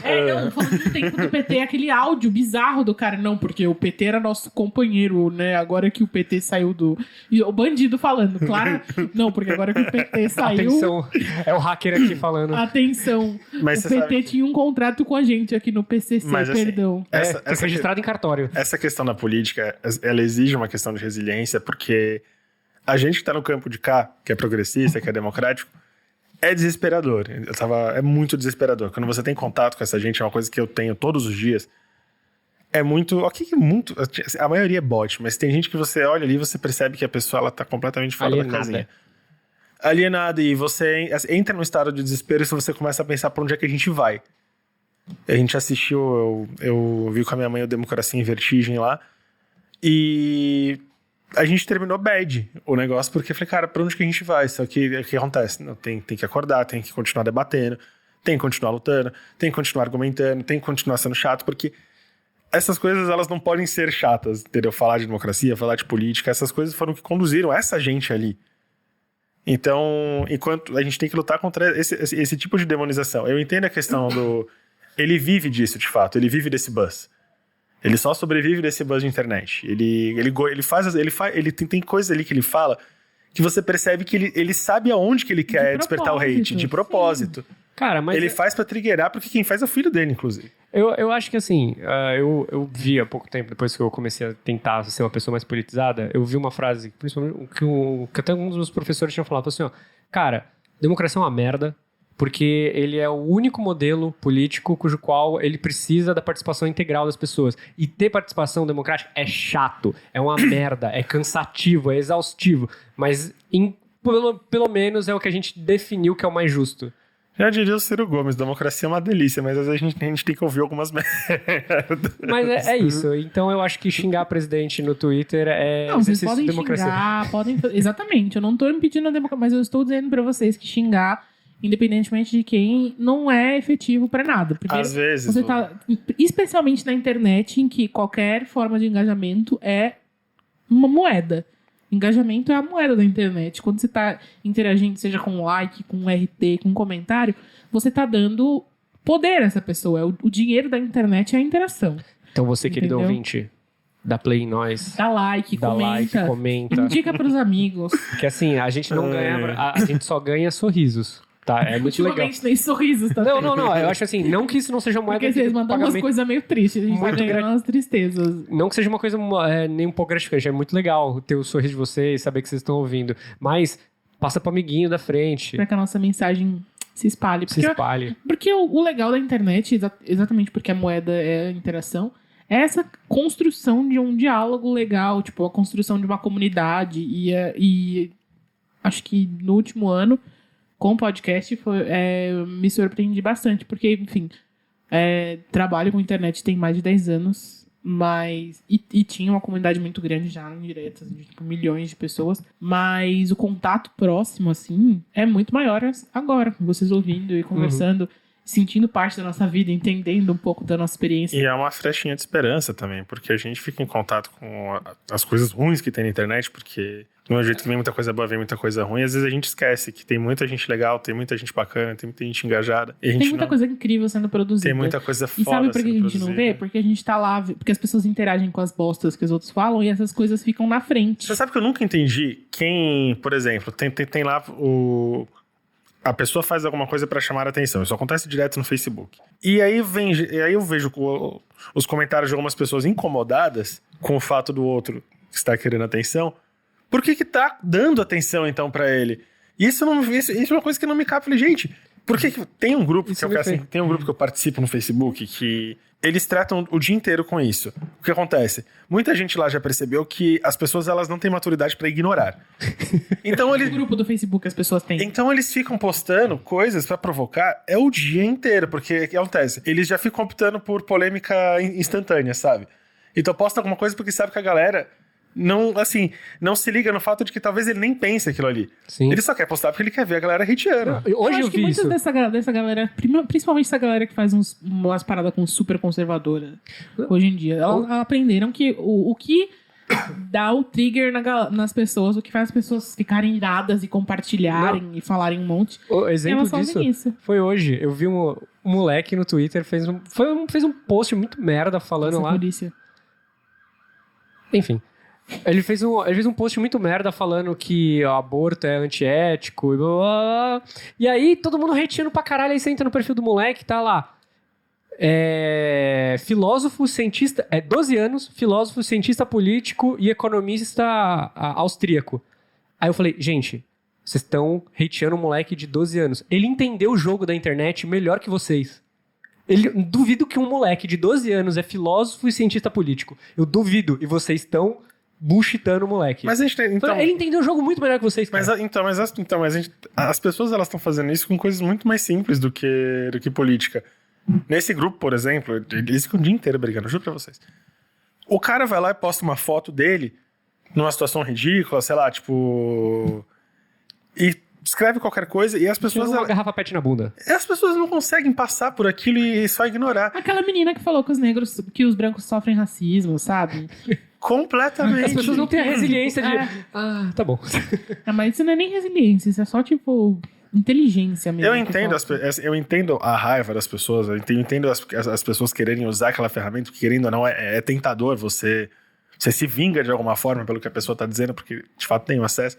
A: Não, falando do tempo do PT, aquele áudio bizarro do cara, não, porque o PT era nosso companheiro, né? Agora que o PT saiu do... E o bandido falando, claro. Não, porque agora que o PT saiu...
C: Atenção, é o hacker aqui falando.
A: Atenção,
B: mas
A: o PT tinha um contrato com a gente aqui no PCC,
B: mas, assim,
A: perdão.
C: Essa registrado em cartório.
B: Essa questão da política, ela exige uma questão de resiliência, porque a gente que tá no campo de cá, que é progressista, que é democrático, é desesperador. É muito desesperador. Quando você tem contato com essa gente, é uma coisa que eu tenho todos os dias. É muito... A maioria é bot, mas tem gente que você olha ali e você percebe que a pessoa ela tá completamente fora da casinha. Alienada. E você entra num estado de desespero e você começa a pensar pra onde é que a gente vai. A gente assistiu... Eu vi com a minha mãe o Democracia em Vertigem lá. E... a gente terminou bad o negócio, porque eu falei, cara, pra onde que a gente vai? Só que o que acontece? Não, tem que acordar, tem que continuar debatendo, tem que continuar lutando, tem que continuar argumentando, tem que continuar sendo chato, porque essas coisas, elas não podem ser chatas, entendeu? Falar de democracia, falar de política, essas coisas foram que conduziram essa gente ali. Então, enquanto a gente tem que lutar contra esse tipo de demonização. Eu entendo a questão do... Ele vive disso, de fato. Ele vive desse buzz. Ele só sobrevive desse buzz de internet. Ele tem coisas ali que ele fala que você percebe que ele sabe aonde que ele quer despertar o hate. De propósito. Sim.
C: Cara, mas...
B: Ele faz pra triggerar, porque quem faz é o filho dele, inclusive.
C: Eu acho que assim, eu vi há pouco tempo, depois que eu comecei a tentar ser uma pessoa mais politizada, eu vi uma frase, principalmente, que até um dos meus professores tinha falado, assim, ó, cara, democracia é uma merda, porque ele é o único modelo político cujo qual ele precisa da participação integral das pessoas. E ter participação democrática é chato, é uma merda, é cansativo, é exaustivo, mas pelo menos é o que a gente definiu que é o mais justo.
B: Já diria o Ciro Gomes, democracia é uma delícia, mas às vezes a gente tem que ouvir algumas merdas.
C: Mas é isso. Então eu acho que xingar presidente no Twitter é
A: não,
C: exercício
A: vocês podem
C: de democracia.
A: Xingar, exatamente, eu não tô impedindo a democracia, mas eu estou dizendo pra vocês que xingar, independentemente de quem, não é efetivo pra nada. Primeiro,
B: às vezes.
A: Você tá, especialmente na internet, em que qualquer forma de engajamento é uma moeda. Engajamento é a moeda da internet. Quando você está interagindo, seja com like, com RT, com comentário, você está dando poder a essa pessoa. O dinheiro da internet é a interação.
C: Então você, querido ouvinte, dá play em nós.
A: Dá like, comenta. Indica pros amigos.
C: Porque assim, a gente não ganha... A gente só ganha sorrisos. Tá, é muito legal.
A: Nem sorrisos, tá?
C: Não. Eu acho assim, não que isso não seja uma moeda...
A: Porque vocês mandam umas coisas meio tristes. A gente
C: muito
A: tá ganhando umas tristezas.
C: Não que seja uma coisa nem um pouco gratificante. É muito legal ter o sorriso de vocês, saber que vocês estão ouvindo. Mas passa pro amiguinho da frente.
A: Pra que a nossa mensagem se espalhe. Porque o legal da internet, exatamente porque a moeda é a interação, é essa construção de um diálogo legal. Tipo, a construção de uma comunidade. E acho que no último ano... Com o podcast, me surpreendi bastante, porque, enfim, trabalho com internet tem mais de 10 anos, mas e tinha uma comunidade muito grande já em diretas, de tipo, milhões de pessoas, mas o contato próximo, assim, é muito maior agora, com vocês ouvindo e conversando, sentindo parte da nossa vida, entendendo um pouco da nossa experiência.
B: E é uma frechinha de esperança também, porque a gente fica em contato com as coisas ruins que tem na internet, porque do mesmo jeito que vem muita coisa boa, vem muita coisa ruim, às vezes a gente esquece que tem muita gente legal, tem muita gente bacana, tem muita gente engajada. E
A: tem muita coisa incrível sendo produzida.
B: Tem muita coisa foda.
A: E sabe por que a gente
B: produzida.
A: não vê? Porque a gente tá lá, porque as pessoas interagem com as bostas que os outros falam e essas coisas ficam na frente.
B: Você sabe que eu nunca entendi quem, por exemplo, tem lá a pessoa faz alguma coisa pra chamar a atenção. Isso acontece direto no Facebook. E aí eu vejo os comentários de algumas pessoas incomodadas com o fato do outro que está querendo atenção. Por que tá dando atenção, então, pra ele? Isso é uma coisa que não me cabe. Eu falei, gente, por que tem um grupo tem um grupo que eu participo no Facebook que eles tratam o dia inteiro com isso. O que acontece? Muita gente lá já percebeu que as pessoas elas não têm maturidade pra ignorar. Então
A: O grupo do Facebook as pessoas têm.
B: Então eles ficam postando coisas pra provocar o dia inteiro, porque o que acontece? Eles já ficam optando por polêmica instantânea, sabe? Então posta alguma coisa porque sabe que a galera não se liga no fato de que talvez ele nem pense aquilo ali.
C: Sim.
B: Ele só quer postar porque ele quer ver a galera hateando.
C: Hoje eu
A: acho que
C: vi
A: muitas
C: isso.
A: dessa galera, principalmente essa galera que faz umas paradas com super conservadora hoje em dia, elas aprenderam que o que dá o trigger nas pessoas, o que faz as pessoas ficarem iradas e compartilharem e falarem um monte.
C: O exemplo
A: elas fazem
C: disso
A: isso.
C: foi hoje. Eu vi um moleque no Twitter fez um post muito merda falando lá.
A: Polícia.
C: Enfim. Ele fez um post muito merda falando que o aborto é antiético e blá, blá, blá. E aí todo mundo hateando pra caralho. Aí você entra no perfil do moleque, tá lá. Filósofo, cientista... 12 anos, filósofo, cientista político e economista austríaco. Aí eu falei, gente, vocês estão hateando um moleque de 12 anos. Ele entendeu o jogo da internet melhor que vocês. Duvido que um moleque de 12 anos é filósofo e cientista político. Eu duvido. E vocês estão bullshitando o moleque.
B: Mas a gente então,
C: ele entendeu o jogo muito melhor que vocês, cara.
B: Mas as pessoas elas estão fazendo isso com coisas muito mais simples do que política. Nesse grupo, por exemplo, eles ficam o dia inteiro brigando, juro pra vocês. O cara vai lá e posta uma foto dele numa situação ridícula, sei lá, tipo... E escreve qualquer coisa e as pessoas...
C: Uma garrafa pet na bunda.
B: As pessoas não conseguem passar por aquilo e só ignorar.
A: Aquela menina que falou que os brancos sofrem racismo, sabe?
B: Completamente.
C: As pessoas não têm a resiliência de... tá bom.
A: Mas isso não é nem resiliência, isso é só, tipo, inteligência mesmo.
B: Eu entendo a raiva das pessoas, eu entendo as pessoas quererem usar aquela ferramenta, porque querendo ou não, é tentador, você se vinga de alguma forma pelo que a pessoa tá dizendo, porque de fato tem o acesso.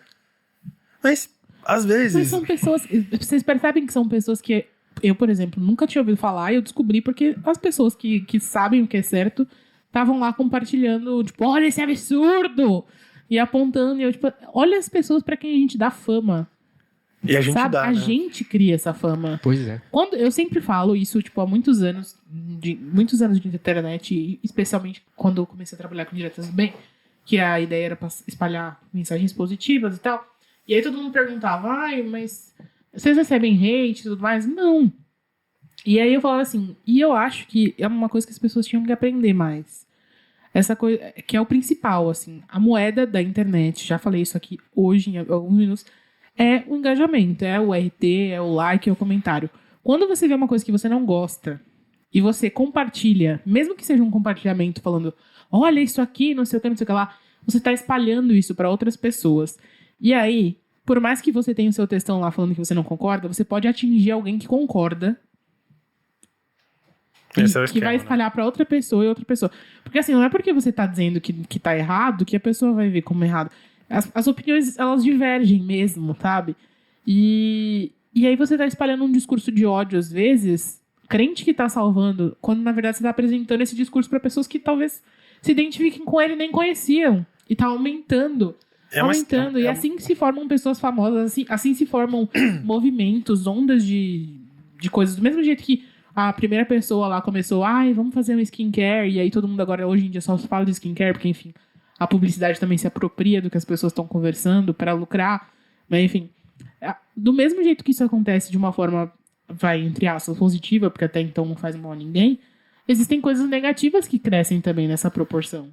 B: Mas, às vezes...
A: Mas são pessoas... Vocês percebem que são pessoas que... Eu, por exemplo, nunca tinha ouvido falar e eu descobri porque as pessoas que sabem o que é certo estavam lá compartilhando, tipo, olha esse absurdo! E apontando, e eu, tipo, olha as pessoas pra quem a gente dá fama.
B: E a gente
A: sabe?
B: dá,
A: A
B: né?
A: gente cria essa fama.
C: Pois é.
A: Eu sempre falo isso, tipo, há muitos anos de internet, e especialmente quando eu comecei a trabalhar com diretas do bem, que a ideia era pra espalhar mensagens positivas e tal. E aí todo mundo perguntava, mas vocês recebem hate e tudo mais? Não. E aí eu falava assim, e eu acho que é uma coisa que as pessoas tinham que aprender mais. Essa coisa, que é o principal, assim, a moeda da internet, já falei isso aqui hoje em alguns minutos, é o engajamento, é o RT, é o like, é o comentário. Quando você vê uma coisa que você não gosta e você compartilha, mesmo que seja um compartilhamento falando, olha isso aqui, não sei o que lá, você tá espalhando isso para outras pessoas. E aí, por mais que você tenha o seu textão lá falando que você não concorda, você pode atingir alguém que concorda.
B: Esse é o
A: que vai
B: esquema,
A: espalhar pra outra pessoa e outra pessoa. Porque assim, não é porque você tá dizendo que tá errado que a pessoa vai ver como errado. As opiniões, elas divergem mesmo, sabe? E aí você tá espalhando um discurso de ódio, às vezes, crente que tá salvando, quando na verdade você tá apresentando esse discurso pra pessoas que talvez se identifiquem com ele e nem conheciam. E tá aumentando. E assim se formam pessoas famosas, assim se formam movimentos, ondas de coisas. Do mesmo jeito que a primeira pessoa lá começou, vamos fazer um skincare, e aí todo mundo agora, hoje em dia, só fala de skincare, porque, enfim, a publicidade também se apropria do que as pessoas estão conversando para lucrar, mas, enfim. Do mesmo jeito que isso acontece de uma forma, entre aspas, positiva, porque até então não faz mal a ninguém, existem coisas negativas que crescem também nessa proporção.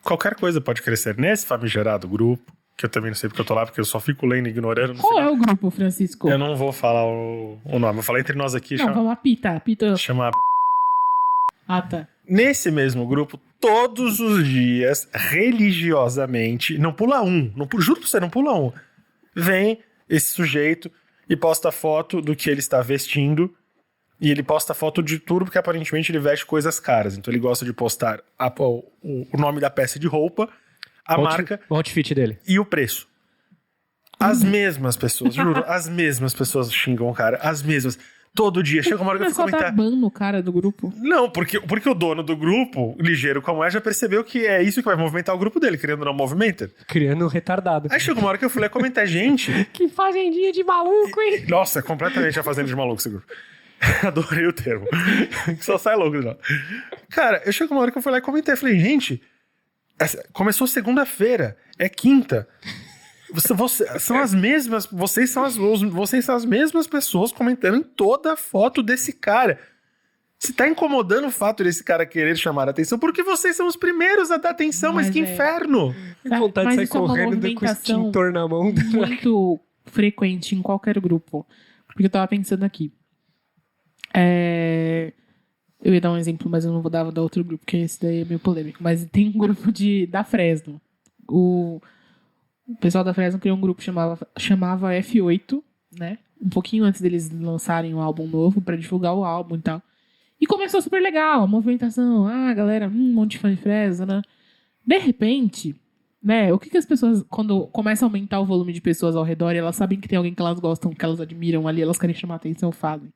B: Qualquer coisa pode crescer nesse famigerado grupo, que eu também não sei porque eu tô lá, porque eu só fico lendo e ignorando.
A: Qual é o grupo, Francisco?
B: Eu não vou falar o nome, vou falar entre nós aqui.
A: Não, vamos lá, Pita.
B: Chama...
A: Tá.
B: Nesse mesmo grupo, todos os dias, religiosamente, não pula um, juro pra você, não pula um, vem esse sujeito e posta foto do que ele está vestindo, e ele posta foto de tudo, porque aparentemente ele veste coisas caras. Então ele gosta de postar o nome da peça de roupa, a marca...
C: O outfit dele.
B: E o preço. As mesmas pessoas, juro, as mesmas pessoas xingam o cara, as mesmas. Todo dia, chega uma hora que eu fico comentando.
A: Tá ban no cara do grupo?
B: Não, porque o dono do grupo, ligeiro como já percebeu que é isso que vai movimentar o grupo dele, querendo não movimenta.
C: Criando um retardado.
B: Aí chegou uma hora que eu fui lá comentar, gente...
C: Que fazendinha de maluco, hein?
B: Nossa, completamente a fazenda de maluco esse grupo. Adorei o termo. Só sai louco, não. Cara, eu chego uma hora que eu fui lá e comentei, falei, gente, começou segunda-feira, é quinta... são as mesmas. Vocês são as mesmas pessoas comentando em toda a foto desse cara. Se tá incomodando o fato desse cara querer chamar a atenção, porque vocês são os primeiros a dar atenção, mas que inferno!
C: Tem vontade de sair correndo com o extintor na mão.
A: Muito frequente em qualquer grupo. Porque eu tava pensando aqui. Eu ia dar um exemplo, mas eu não vou dar outro grupo, porque esse daí é meio polêmico. Mas tem um grupo da Fresno. O pessoal da Fresno criou um grupo que chamava F8, né? Um pouquinho antes deles lançarem um álbum novo pra divulgar o álbum e tal. E começou super legal, a movimentação. Galera, um monte de fã de Fresno, né? De repente, né? O que as pessoas, quando começa a aumentar o volume de pessoas ao redor e elas sabem que tem alguém que elas gostam, que elas admiram ali, elas querem chamar a atenção, fazem.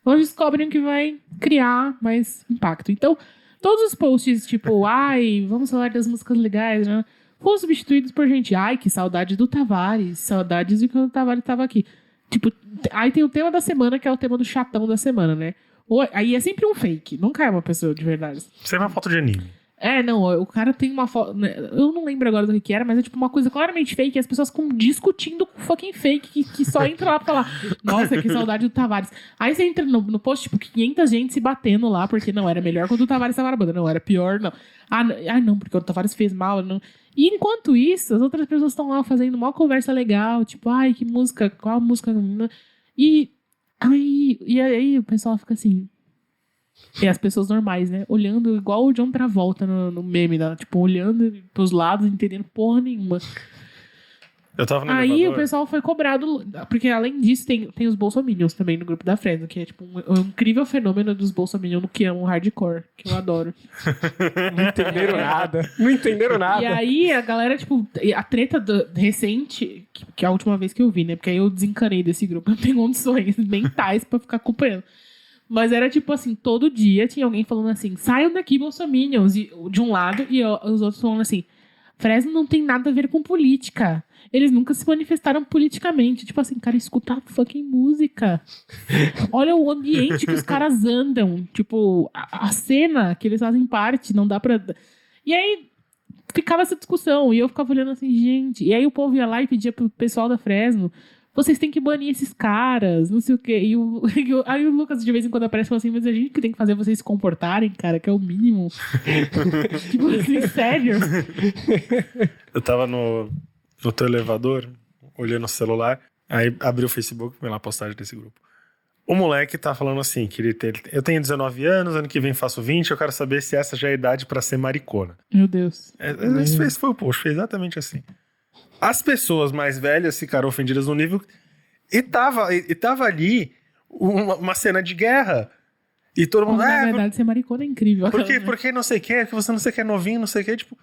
A: Elas descobrem que vai criar mais impacto. Então, todos os posts, tipo, vamos falar das músicas legais, né? Foram substituídos por gente, que saudade do Tavares, saudades de quando o Tavares estava aqui. Tipo, aí tem o tema da semana, que é o tema do chatão da semana, né? Aí é sempre um fake, nunca é uma pessoa de verdade.
B: Sempre uma foto de anime.
A: Não, o cara tem uma foto, eu não lembro agora do que era, mas é tipo uma coisa claramente fake, e as pessoas ficam discutindo com fucking fake, que só entra lá pra falar, nossa, que saudade do Tavares. Aí você entra no post, tipo, 500 gente se batendo lá, porque não, era melhor quando o Tavares estava na banda, não, era pior, não. Não, porque o Tavares fez mal, não. E enquanto isso, as outras pessoas estão lá fazendo uma conversa legal, tipo, ai, que música, qual música... E aí o pessoal fica assim... E as pessoas normais, né? Olhando igual o John Travolta no meme, né? Tipo, olhando pros lados, não entendendo porra nenhuma.
B: Eu tava no
A: Aí
B: elevador.
A: o pessoal foi cobrado, porque além disso tem os bolsominions também no grupo da Fresno, que é tipo um incrível fenômeno dos bolsominions que amam hardcore, que eu adoro.
C: Não entenderam nada. Não entenderam nada.
A: E aí a galera, tipo, a treta recente, que é a última vez que eu vi, né? Porque aí eu desencanei desse grupo, eu não tenho condições mentais pra ficar acompanhando. Mas era tipo assim, todo dia tinha alguém falando assim, saiam daqui, bolsominions, de um lado, e os outros falando assim, Fresno não tem nada a ver com política. Eles nunca se manifestaram politicamente. Tipo assim, cara, escuta a fucking música. Olha o ambiente que os caras andam. Tipo, a cena que eles fazem parte, não dá pra... E aí, ficava essa discussão. E eu ficava olhando assim, gente... E aí o povo ia lá e pedia pro pessoal da Fresno, vocês têm que banir esses caras, não sei o quê. Aí o Lucas de vez em quando aparece e fala assim, mas a gente que tem que fazer vocês se comportarem, cara, que é o mínimo. Tipo assim, sério.
B: Eu tava no teu elevador, olhando o celular, aí abri o Facebook, vi lá a postagem desse grupo. O moleque tá falando assim, que eu tenho 19 anos, ano que vem faço 20, eu quero saber se essa já é a idade pra ser maricona.
A: Meu Deus.
B: Esse foi o post, foi exatamente assim. As pessoas mais velhas ficaram ofendidas no nível... E tava ali uma cena de guerra. E todo mundo...
A: Na verdade, ser maricona é incrível.
B: Porque não sei o que, que você não sei o que é novinho, não sei o que. Tipo,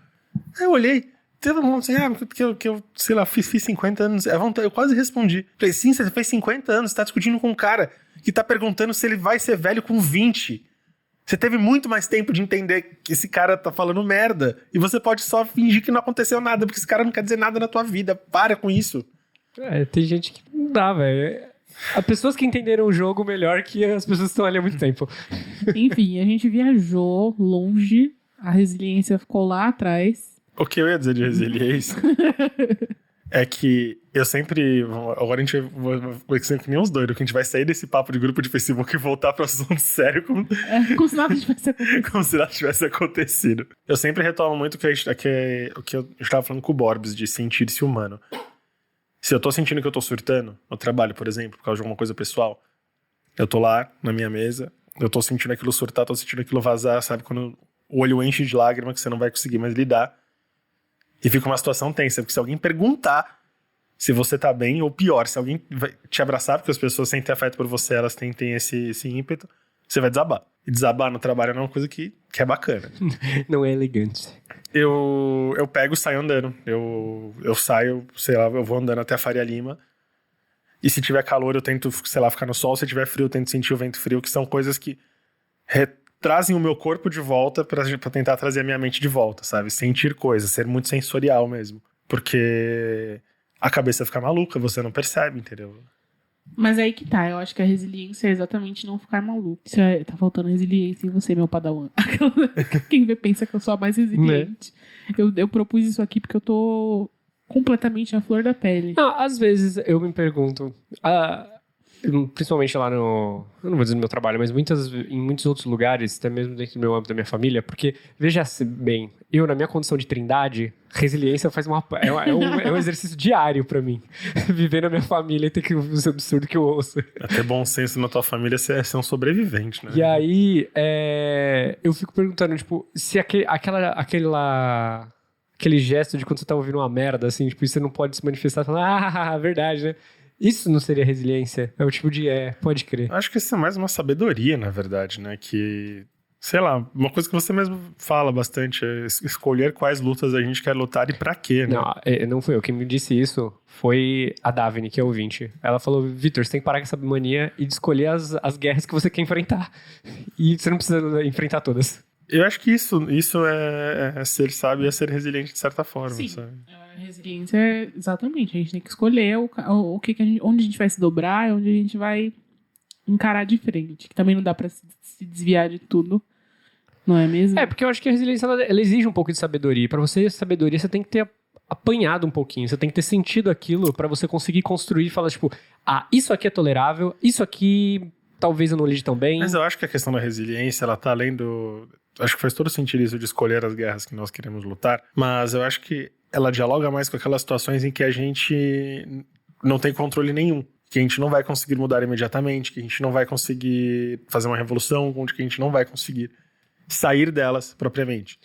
B: aí eu olhei... Teve um monte assim, que eu sei lá, fiz 50 anos. Eu quase respondi. Falei, sim, você fez 50 anos, você tá discutindo com um cara que tá perguntando se ele vai ser velho com 20. Você teve muito mais tempo de entender que esse cara tá falando merda. E você pode só fingir que não aconteceu nada, porque esse cara não quer dizer nada na tua vida. Para com isso.
C: Tem gente que não dá, velho. As pessoas que entenderam o jogo melhor que as pessoas que estão ali há muito tempo.
A: Enfim, a gente viajou longe, a resiliência ficou lá atrás.
B: O que eu ia dizer de resiliência é que eu sempre... Agora a gente vai ser que nem uns doidos, que a gente vai sair desse papo de grupo de Facebook e voltar para o assunto sério como
A: se nada tivesse acontecido.
B: Como se nada tivesse acontecido. Eu sempre retomo muito o que eu estava falando com o Borbs, de sentir-se humano. Se eu tô sentindo que eu tô surtando no trabalho, por exemplo, por causa de alguma coisa pessoal, eu tô lá na minha mesa, eu tô sentindo aquilo surtar, tô sentindo aquilo vazar, sabe? Quando o olho enche de lágrima que você não vai conseguir mais lidar. E fica uma situação tensa, porque se alguém perguntar se você tá bem, ou pior, se alguém vai te abraçar, porque as pessoas sentem afeto por você, elas têm esse ímpeto, você vai desabar. E desabar no trabalho não é uma coisa que é bacana.
C: Não é elegante.
B: Eu pego e saio andando. Eu saio, sei lá, eu vou andando até a Faria Lima. E se tiver calor, eu tento, sei lá, ficar no sol. Se tiver frio, eu tento sentir o vento frio, que são coisas que trazem o meu corpo de volta pra tentar trazer a minha mente de volta, sabe? Sentir coisas, ser muito sensorial mesmo. Porque a cabeça fica maluca, você não percebe, entendeu?
A: Mas aí que tá, eu acho que a resiliência é exatamente não ficar maluco. Tá faltando resiliência em você, meu padawan. Quem vê pensa que eu sou a mais resiliente. Né? Eu propus isso aqui porque eu tô completamente à flor da pele.
C: Não, às vezes eu me pergunto... principalmente lá no... Eu não vou dizer no meu trabalho, mas em muitos outros lugares, até mesmo dentro do meu âmbito da minha família, porque, veja bem, eu na minha condição de trindade, resiliência é um exercício diário pra mim. Viver na minha família e ter que ouvir os absurdos que eu ouço.
B: Até bom senso na tua família é ser um sobrevivente, né?
C: E aí, eu fico perguntando, tipo, se aquele gesto de quando você tá ouvindo uma merda, assim, tipo, você não pode se manifestar falando, verdade, né? Isso não seria resiliência? É o tipo de pode crer.
B: Acho que isso é mais uma sabedoria, na verdade, né? Que, sei lá, uma coisa que você mesmo fala bastante é escolher quais lutas a gente quer lutar e pra quê, né?
C: Não fui eu. Quem me disse isso foi a Davine, que é ouvinte. Ela falou, Vitor, você tem que parar com essa mania e de escolher as guerras que você quer enfrentar. E você não precisa enfrentar todas.
B: Eu acho que isso é ser sábio e é ser resiliente de certa forma,
A: Sim.
B: sabe?
A: A resiliência é exatamente, a gente tem que escolher onde a gente vai se dobrar, onde a gente vai encarar de frente. Que também não dá pra se desviar de tudo, não é mesmo?
C: Porque eu acho que a resiliência ela exige um pouco de sabedoria. Pra você, sabedoria, você tem que ter apanhado um pouquinho, você tem que ter sentido aquilo pra você conseguir construir e falar, tipo, isso aqui é tolerável, isso aqui talvez eu não lide tão bem.
B: Mas eu acho que a questão da resiliência, ela tá além do... Acho que faz todo sentido isso de escolher as guerras que nós queremos lutar, mas eu acho que ela dialoga mais com aquelas situações em que a gente não tem controle nenhum. Que a gente não vai conseguir mudar imediatamente, que a gente não vai conseguir fazer uma revolução, onde que a gente não vai conseguir sair delas propriamente.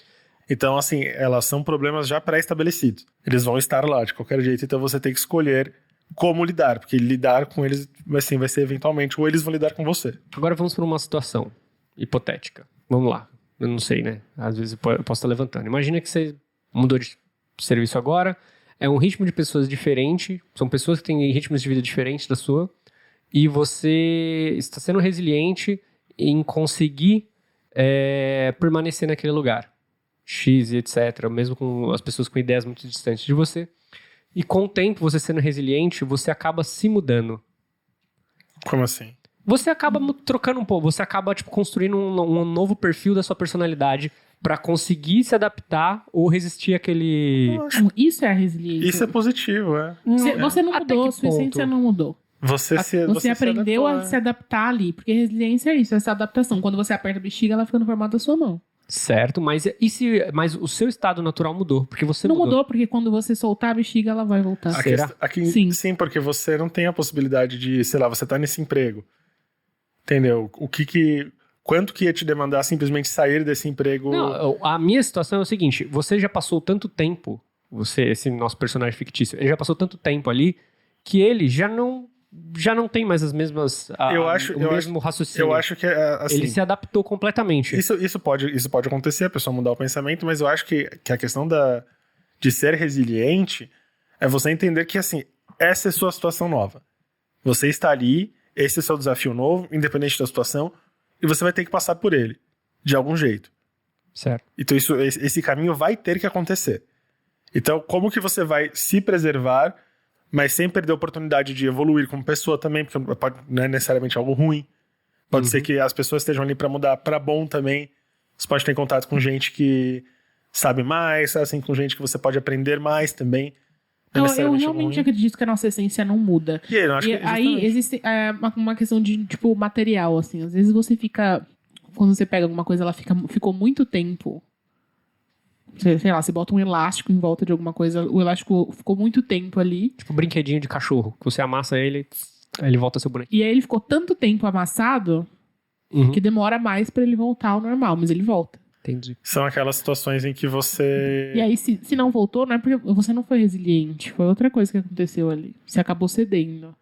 B: Então, assim, elas são problemas já pré-estabelecidos. Eles vão estar lá de qualquer jeito, então você tem que escolher como lidar, porque lidar com eles assim, vai ser eventualmente, ou eles vão lidar com você.
C: Agora vamos para uma situação hipotética. Vamos lá. Eu não sei, né? Às vezes eu posso estar levantando. Imagina que você mudou de serviço agora, é um ritmo de pessoas diferente, são pessoas que têm ritmos de vida diferentes da sua, e você está sendo resiliente em conseguir permanecer naquele lugar. X e etc. Mesmo com as pessoas com ideias muito distantes de você. E com o tempo, você sendo resiliente, você acaba se mudando.
B: Como assim?
C: Você acaba trocando um pouco, você acaba construindo um novo perfil da sua personalidade pra conseguir se adaptar ou resistir àquele...
A: Isso é a resiliência.
B: Isso é positivo, é.
A: Você não mudou, sua essência não mudou.
B: Você
A: aprendeu a se adaptar ali, porque resiliência é isso, essa adaptação. Quando você aperta a bexiga, ela fica no formato da sua mão.
C: Certo, mas o seu estado natural mudou, porque você
A: não mudou, porque quando você soltar a bexiga, ela vai voltar.
B: Será? Sim, porque você não tem a possibilidade de, sei lá, você tá nesse emprego. Entendeu? Quanto que ia te demandar simplesmente sair desse emprego?
C: Não, a minha situação é o seguinte, você já passou tanto tempo, esse nosso personagem fictício, ele já passou tanto tempo ali, que ele já não tem mais as mesmas... o mesmo raciocínio.
B: Eu acho que assim,
C: ele se adaptou completamente.
B: Isso pode acontecer, a pessoa mudar o pensamento, mas eu acho que a questão de ser resiliente é você entender que, assim, essa é a sua situação nova. Você está ali, esse é o seu desafio novo, independente da situação, e você vai ter que passar por ele, de algum jeito.
C: Certo.
B: Então esse caminho vai ter que acontecer. Então, como que você vai se preservar, mas sem perder a oportunidade de evoluir como pessoa também, porque não é necessariamente algo ruim. Pode ser que as pessoas estejam ali para mudar para bom também. Você pode ter contato com gente que sabe mais, assim, com gente que você pode aprender mais também.
A: Eu realmente acredito que a nossa essência não muda. Aí existe uma questão de, tipo, material, assim. Às vezes você fica... Quando você pega alguma coisa, ela ficou muito tempo... Sei lá, você bota um elástico em volta de alguma coisa, o elástico ficou muito tempo ali.
C: Tipo um brinquedinho de cachorro, que você amassa ele volta a ser boneco.
A: E aí ele ficou tanto tempo amassado que demora mais pra ele voltar ao normal, mas ele volta.
C: Entendi.
B: São aquelas situações em que você...
A: E aí, se não voltou, não é porque você não foi resiliente, foi outra coisa que aconteceu ali. Você acabou cedendo.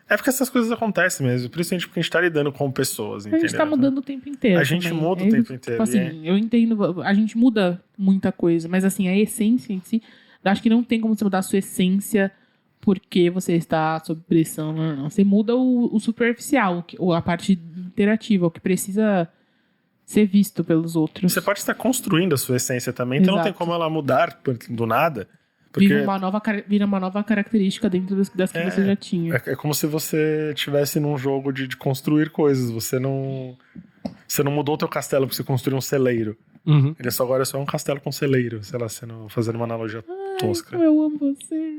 B: É porque essas coisas acontecem mesmo, principalmente porque a gente tá lidando com pessoas, entendeu?
A: A gente tá mudando o tempo inteiro.
B: A gente muda o tempo inteiro.
A: Tipo assim, eu entendo, a gente muda muita coisa, mas assim, a essência em si, eu acho que não tem como você mudar a sua essência porque você está sob pressão, não. Você muda o superficial, ou a parte interativa, o que precisa ser visto pelos outros.
B: Você pode estar construindo a sua essência também, então não tem como ela mudar do nada. Porque
A: vira uma nova característica dentro das que você já tinha.
B: É como se você estivesse num jogo de construir coisas. Você não mudou o teu castelo pra você construir um celeiro. Ele agora é só um castelo com celeiro. Sei lá, fazendo uma analogia tosca.
A: Eu amo você.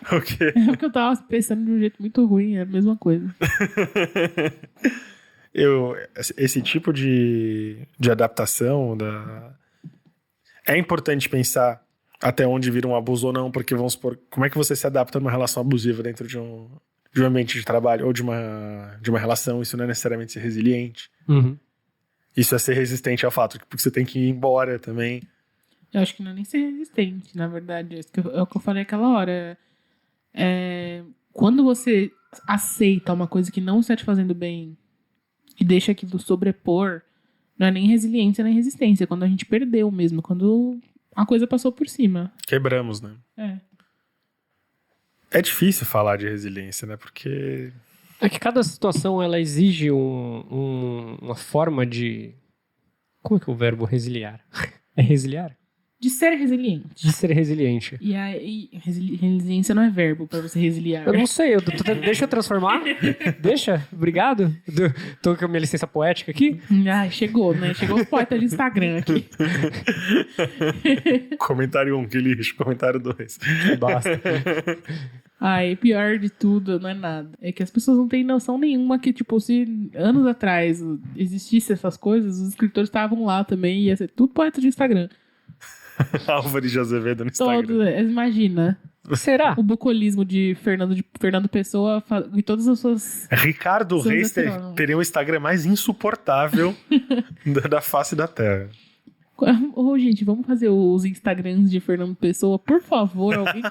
B: O quê?
A: É porque eu tava pensando de um jeito muito ruim, é a mesma coisa.
B: Esse tipo de adaptação é importante pensar até onde vira um abuso ou não, porque vamos supor, como é que você se adapta numa relação abusiva dentro de um ambiente de trabalho ou de uma relação? Isso não é necessariamente ser resiliente. Isso é ser resistente ao fato, porque você tem que ir embora também.
A: Eu acho que não é nem ser resistente, na verdade. É o que eu falei aquela hora. Quando você aceita uma coisa que não está te fazendo bem e deixa aquilo sobrepor, não é nem resiliência nem resistência. É quando a gente perdeu mesmo, quando a coisa passou por cima.
B: Quebramos, né? É difícil falar de resiliência, né? Porque...
C: É que cada situação, ela exige uma forma de... Como é que é o verbo resiliar? É resiliar?
A: De ser resiliente.
C: De ser resiliente.
A: E aí, resiliência não é verbo pra você resiliar.
C: Eu não sei, deixa eu transformar? Deixa? Obrigado. Tô com a minha licença poética aqui.
A: Chegou, né? Chegou os poetas de Instagram aqui.
B: Comentário 1, que lixo. Comentário 2.
C: Basta.
A: Pior de tudo, não é nada. É que as pessoas não têm noção nenhuma que, tipo, se anos atrás existisse essas coisas, os escritores estavam lá também, ia ser tudo poeta de Instagram.
B: Álvares de Azevedo no Instagram.
A: Todo, imagina.
C: Será?
A: O bucolismo de Fernando Pessoa e todas as suas...
B: Ricardo
A: São
B: Reis
A: heterónimos.
B: teria o Instagram mais insuportável da face da Terra.
A: Ô, gente, vamos fazer os Instagrams de Fernando Pessoa, por favor, alguém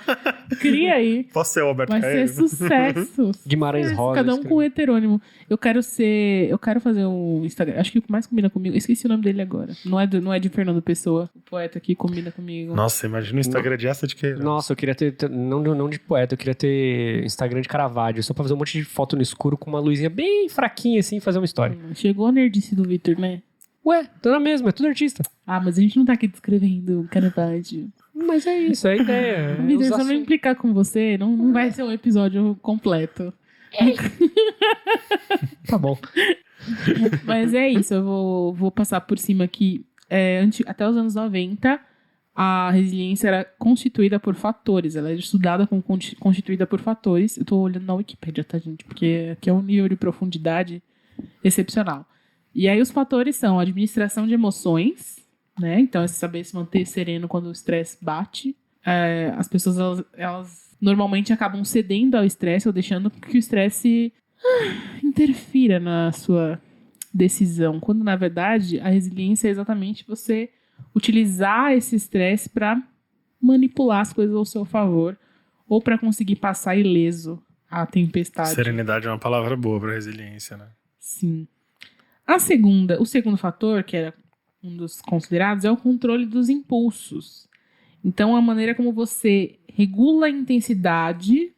A: cria aí.
B: Posso ser o Alberto
A: Vai
B: Caeiro?
A: ser sucesso.
C: Guimarães
A: Sucesso,
C: Rosa.
A: cada um
C: escreve.
A: com um heterônimo. Eu quero fazer um Instagram. Acho que o que mais combina comigo. Eu esqueci o nome dele agora. Não é de Fernando Pessoa. O poeta que combina comigo.
B: Nossa, imagina o Instagram de essa de Queiroz.
C: Nossa, eu queria ter, não de poeta, eu queria ter Instagram de Caravaggio, só pra fazer um monte de foto no escuro com uma luzinha bem fraquinha assim e fazer uma história.
A: Chegou a nerdice do Victor, né?
C: Ué, tô na mesma, é tudo artista.
A: Ah, mas a gente não tá aqui descrevendo Caravaggio.
C: Mas é isso, é a ideia. é
A: Victor, se
C: usar
A: eu não implicar com você, não vai ser um episódio completo.
C: Tá bom.
A: Mas é isso, eu vou passar por cima aqui. Até os anos 90, a resiliência era constituída por fatores. Ela era estudada como constituída por fatores. Eu tô olhando na Wikipédia, tá, gente? Porque aqui é um nível de profundidade excepcional. E aí os fatores são a administração de emoções, né? Então é saber se manter sereno quando o estresse bate. As pessoas, elas normalmente acabam cedendo ao estresse ou deixando que o estresse interfira na sua decisão. Quando, na verdade, a resiliência é exatamente você utilizar esse estresse para manipular as coisas ao seu favor ou para conseguir passar ileso a tempestade.
B: Serenidade é uma palavra boa pra resiliência, né?
A: Sim. O segundo fator, que era um dos considerados, é o controle dos impulsos. Então, a maneira como você regula a intensidade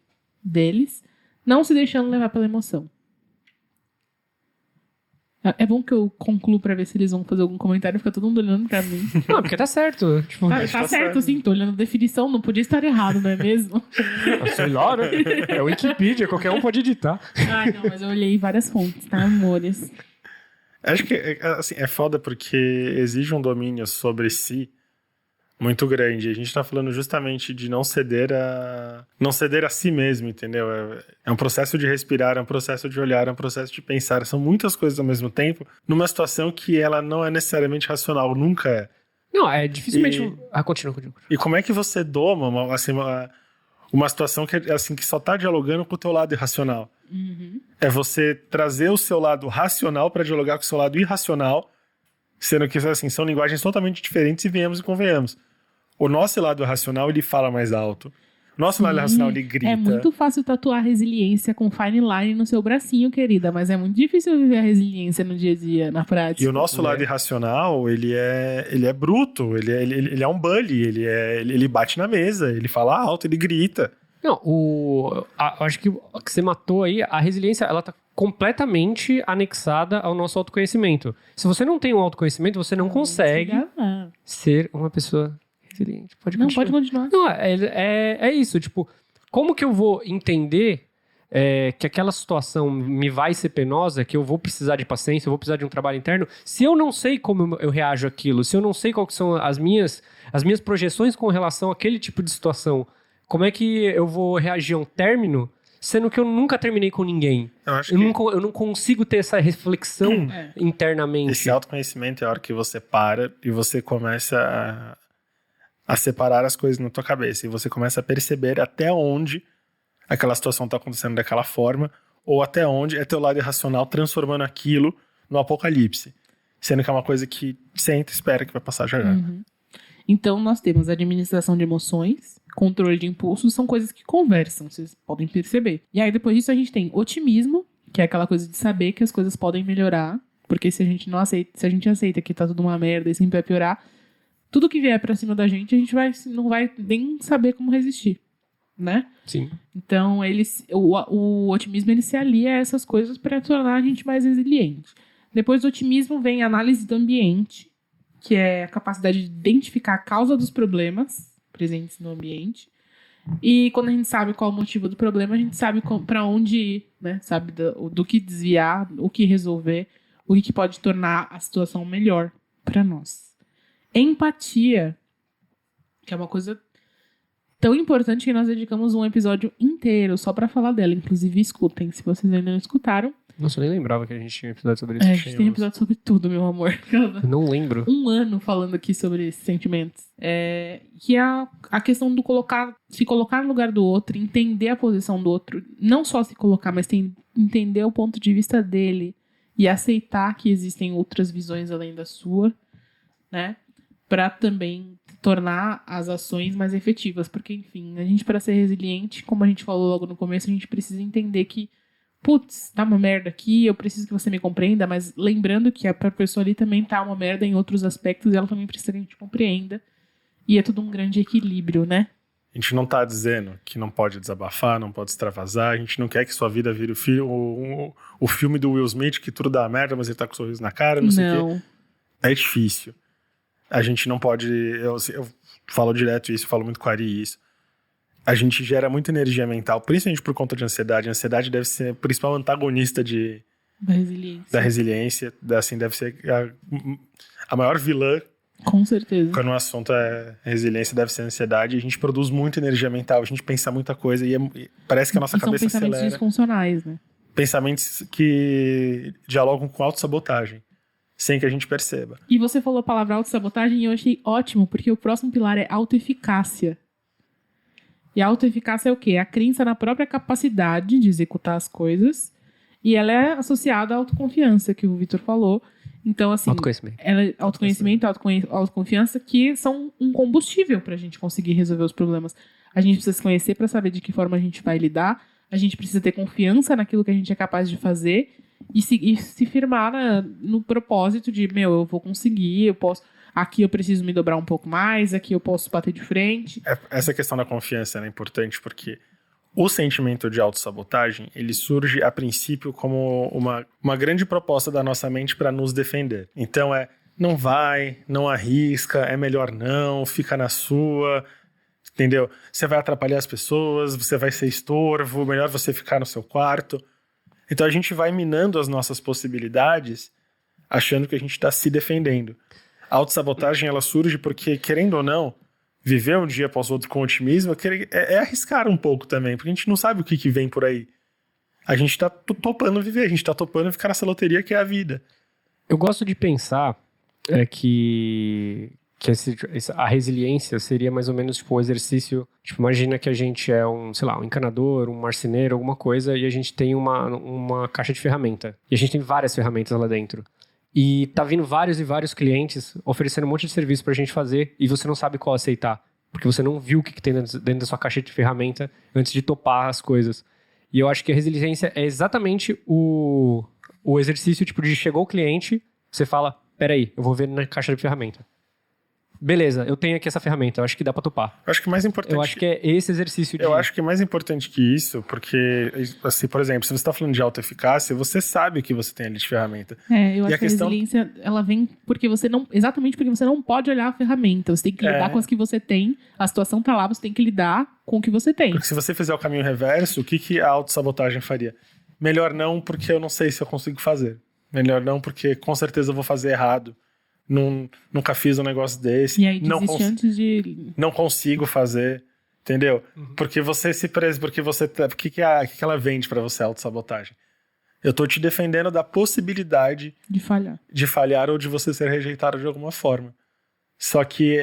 A: deles, não se deixando levar pela emoção. É bom que eu concluo pra ver se eles vão fazer algum comentário, fica todo mundo olhando pra mim.
C: Não, porque tá certo. Tipo,
A: Tá certo, sim, tô olhando a definição, não podia estar errado, não é mesmo?
C: sei lá, né? É o Wikipedia, qualquer um pode editar.
A: Ai, não, mas eu olhei várias fontes, tá, amores?
B: Acho que assim, é foda porque exige um domínio sobre si muito grande. A gente tá falando justamente de não ceder a si mesmo, entendeu? É um processo de respirar, é um processo de olhar, é um processo de pensar. São muitas coisas ao mesmo tempo, numa situação que ela não é necessariamente racional, nunca é.
C: Não, é dificilmente... Continua.
B: E como é que você doma uma situação que, assim, que só tá dialogando com o teu lado irracional?
A: Uhum.
B: É você trazer o seu lado racional para dialogar com o seu lado irracional, sendo que, assim, são linguagens totalmente diferentes e venhamos e convenhamos. O nosso lado racional, ele fala mais alto. O nosso lado racional, ele grita.
A: É muito fácil tatuar resiliência com fine line no seu bracinho, querida, mas é muito difícil viver a resiliência no dia a dia, na prática.
B: E o nosso lado irracional, ele é bruto, ele é um bully, ele bate na mesa, ele fala alto, ele grita.
C: Não, acho que o que você matou aí, a resiliência, ela tá completamente anexada ao nosso autoconhecimento. Se você não tem um autoconhecimento, você não consegue ser uma pessoa resiliente. Pode continuar. Não, é isso, tipo, como que eu vou entender que aquela situação me vai ser penosa, que eu vou precisar de paciência, eu vou precisar de um trabalho interno, se eu não sei como eu reajo àquilo, se eu não sei quais são as minhas projeções com relação àquele tipo de situação, como é que eu vou reagir a um término, sendo que eu nunca terminei com ninguém? Eu não consigo ter essa reflexão internamente.
B: Esse autoconhecimento é a hora que você para e você começa a separar as coisas na tua cabeça. E você começa a perceber até onde aquela situação está acontecendo daquela forma, ou até onde é teu lado irracional transformando aquilo no apocalipse. Sendo que é uma coisa que senta e espera que vai passar já.
A: Uhum. Então, nós temos administração de emoções, controle de impulsos, são coisas que conversam, vocês podem perceber. E aí, depois disso, a gente tem otimismo, que é aquela coisa de saber que as coisas podem melhorar, porque se a gente aceita que tá tudo uma merda e sempre vai piorar, tudo que vier pra cima da gente, a gente não vai nem saber como resistir, né?
C: Sim.
A: Então, o otimismo, ele se alia a essas coisas para tornar a gente mais resiliente. Depois do otimismo vem a análise do ambiente, que é a capacidade de identificar a causa dos problemas presentes no ambiente. E quando a gente sabe qual é o motivo do problema, a gente sabe para onde ir, né? Sabe do que desviar, o que resolver, o que pode tornar a situação melhor para nós. Empatia, que é uma coisa tão importante que nós dedicamos um episódio inteiro só pra falar dela. Inclusive, escutem, se vocês ainda não escutaram.
C: Nossa, eu nem lembrava que a gente tinha um episódio sobre isso.
A: A gente tem episódio sobre tudo, meu amor.
C: Eu não lembro.
A: Um ano falando aqui sobre esses sentimentos. Que é a questão do se colocar no lugar do outro, entender a posição do outro. Não só se colocar, mas entender o ponto de vista dele. E aceitar que existem outras visões além da sua, né? Pra também tornar as ações mais efetivas. Porque, enfim, a gente, para ser resiliente, como a gente falou logo no começo, a gente precisa entender que putz, tá uma merda aqui, eu preciso que você me compreenda, mas lembrando que a pessoa ali também tá uma merda em outros aspectos e ela também precisa que a gente compreenda. E é tudo um grande equilíbrio, né?
B: A gente não tá dizendo que não pode desabafar, não pode extravasar, a gente não quer que sua vida vire o filme do Will Smith, que tudo dá merda, mas ele tá com um sorriso na cara, não sei o quê. É difícil. A gente não pode... Eu falo direto isso, eu falo muito com a Ari isso. A gente gera muita energia mental, principalmente por conta de ansiedade. A ansiedade deve ser o principal antagonista da resiliência. Assim, deve ser a maior vilã.
A: Com certeza.
B: Quando o assunto é resiliência, deve ser a ansiedade. A gente produz muita energia mental, a gente pensa muita coisa e parece que a nossa cabeça acelera. São
A: pensamentos disfuncionais, né?
B: Pensamentos que dialogam com autossabotagem, sem que a gente perceba.
A: E você falou a palavra autossabotagem e eu achei ótimo, porque o próximo pilar é autoeficácia. E a autoeficácia é o quê? É a crença na própria capacidade de executar as coisas. E ela é associada à autoconfiança, que o Vitor falou. Então, assim... Autoconhecimento, autoconfiança, que são um combustível pra gente conseguir resolver os problemas. A gente precisa se conhecer pra saber de que forma a gente vai lidar. A gente precisa ter confiança naquilo que a gente é capaz de fazer. E se firmar no propósito de, eu vou conseguir, eu posso... Aqui eu preciso me dobrar um pouco mais, aqui eu posso bater de frente.
B: Essa questão da confiança é importante porque o sentimento de autossabotagem, ele surge a princípio como uma grande proposta da nossa mente para nos defender. Então não vai, não arrisca, é melhor não, fica na sua, entendeu? Você vai atrapalhar as pessoas, você vai ser estorvo, melhor você ficar no seu quarto. Então a gente vai minando as nossas possibilidades achando que a gente está se defendendo. A autossabotagem, ela surge porque, querendo ou não, viver um dia após o outro com otimismo é arriscar um pouco também, porque a gente não sabe o que vem por aí. A gente tá topando viver, a gente tá topando ficar nessa loteria que é a vida.
C: Eu gosto de pensar que a resiliência seria mais ou menos tipo o exercício. Tipo, imagina que a gente é um encanador, um marceneiro, alguma coisa, e a gente tem uma caixa de ferramenta. E a gente tem várias ferramentas lá dentro. E tá vindo vários e vários clientes oferecendo um monte de serviço pra gente fazer e você não sabe qual aceitar. Porque você não viu o que tem dentro da sua caixa de ferramenta antes de topar as coisas. E eu acho que a resiliência é exatamente o exercício tipo de chegou o cliente, você fala, peraí, eu vou ver na caixa de ferramenta. Beleza, eu tenho aqui essa ferramenta, eu acho que dá pra topar.
B: Eu acho que mais importante...
C: Eu acho que é esse exercício de...
B: Eu acho que é mais importante que isso, porque, assim, por exemplo, se você está falando de autoeficácia, você sabe o que você tem ali de ferramenta.
A: Eu acho que a resiliência, ela vem porque exatamente porque você não pode olhar a ferramenta, você tem que lidar com as que você tem, a situação tá lá, você tem que lidar com o que você tem.
B: Porque se você fizer o caminho reverso, o que a autossabotagem faria? Melhor não, porque eu não sei se eu consigo fazer. Melhor não, porque com certeza eu vou fazer errado. Nunca fiz um negócio desse.
A: E aí desiste antes de...
B: Não consigo fazer, entendeu? Uhum. Porque você se presa, porque que ela vende pra você, a autossabotagem? Eu tô te defendendo da possibilidade de falhar ou de você ser rejeitado de alguma forma. Só que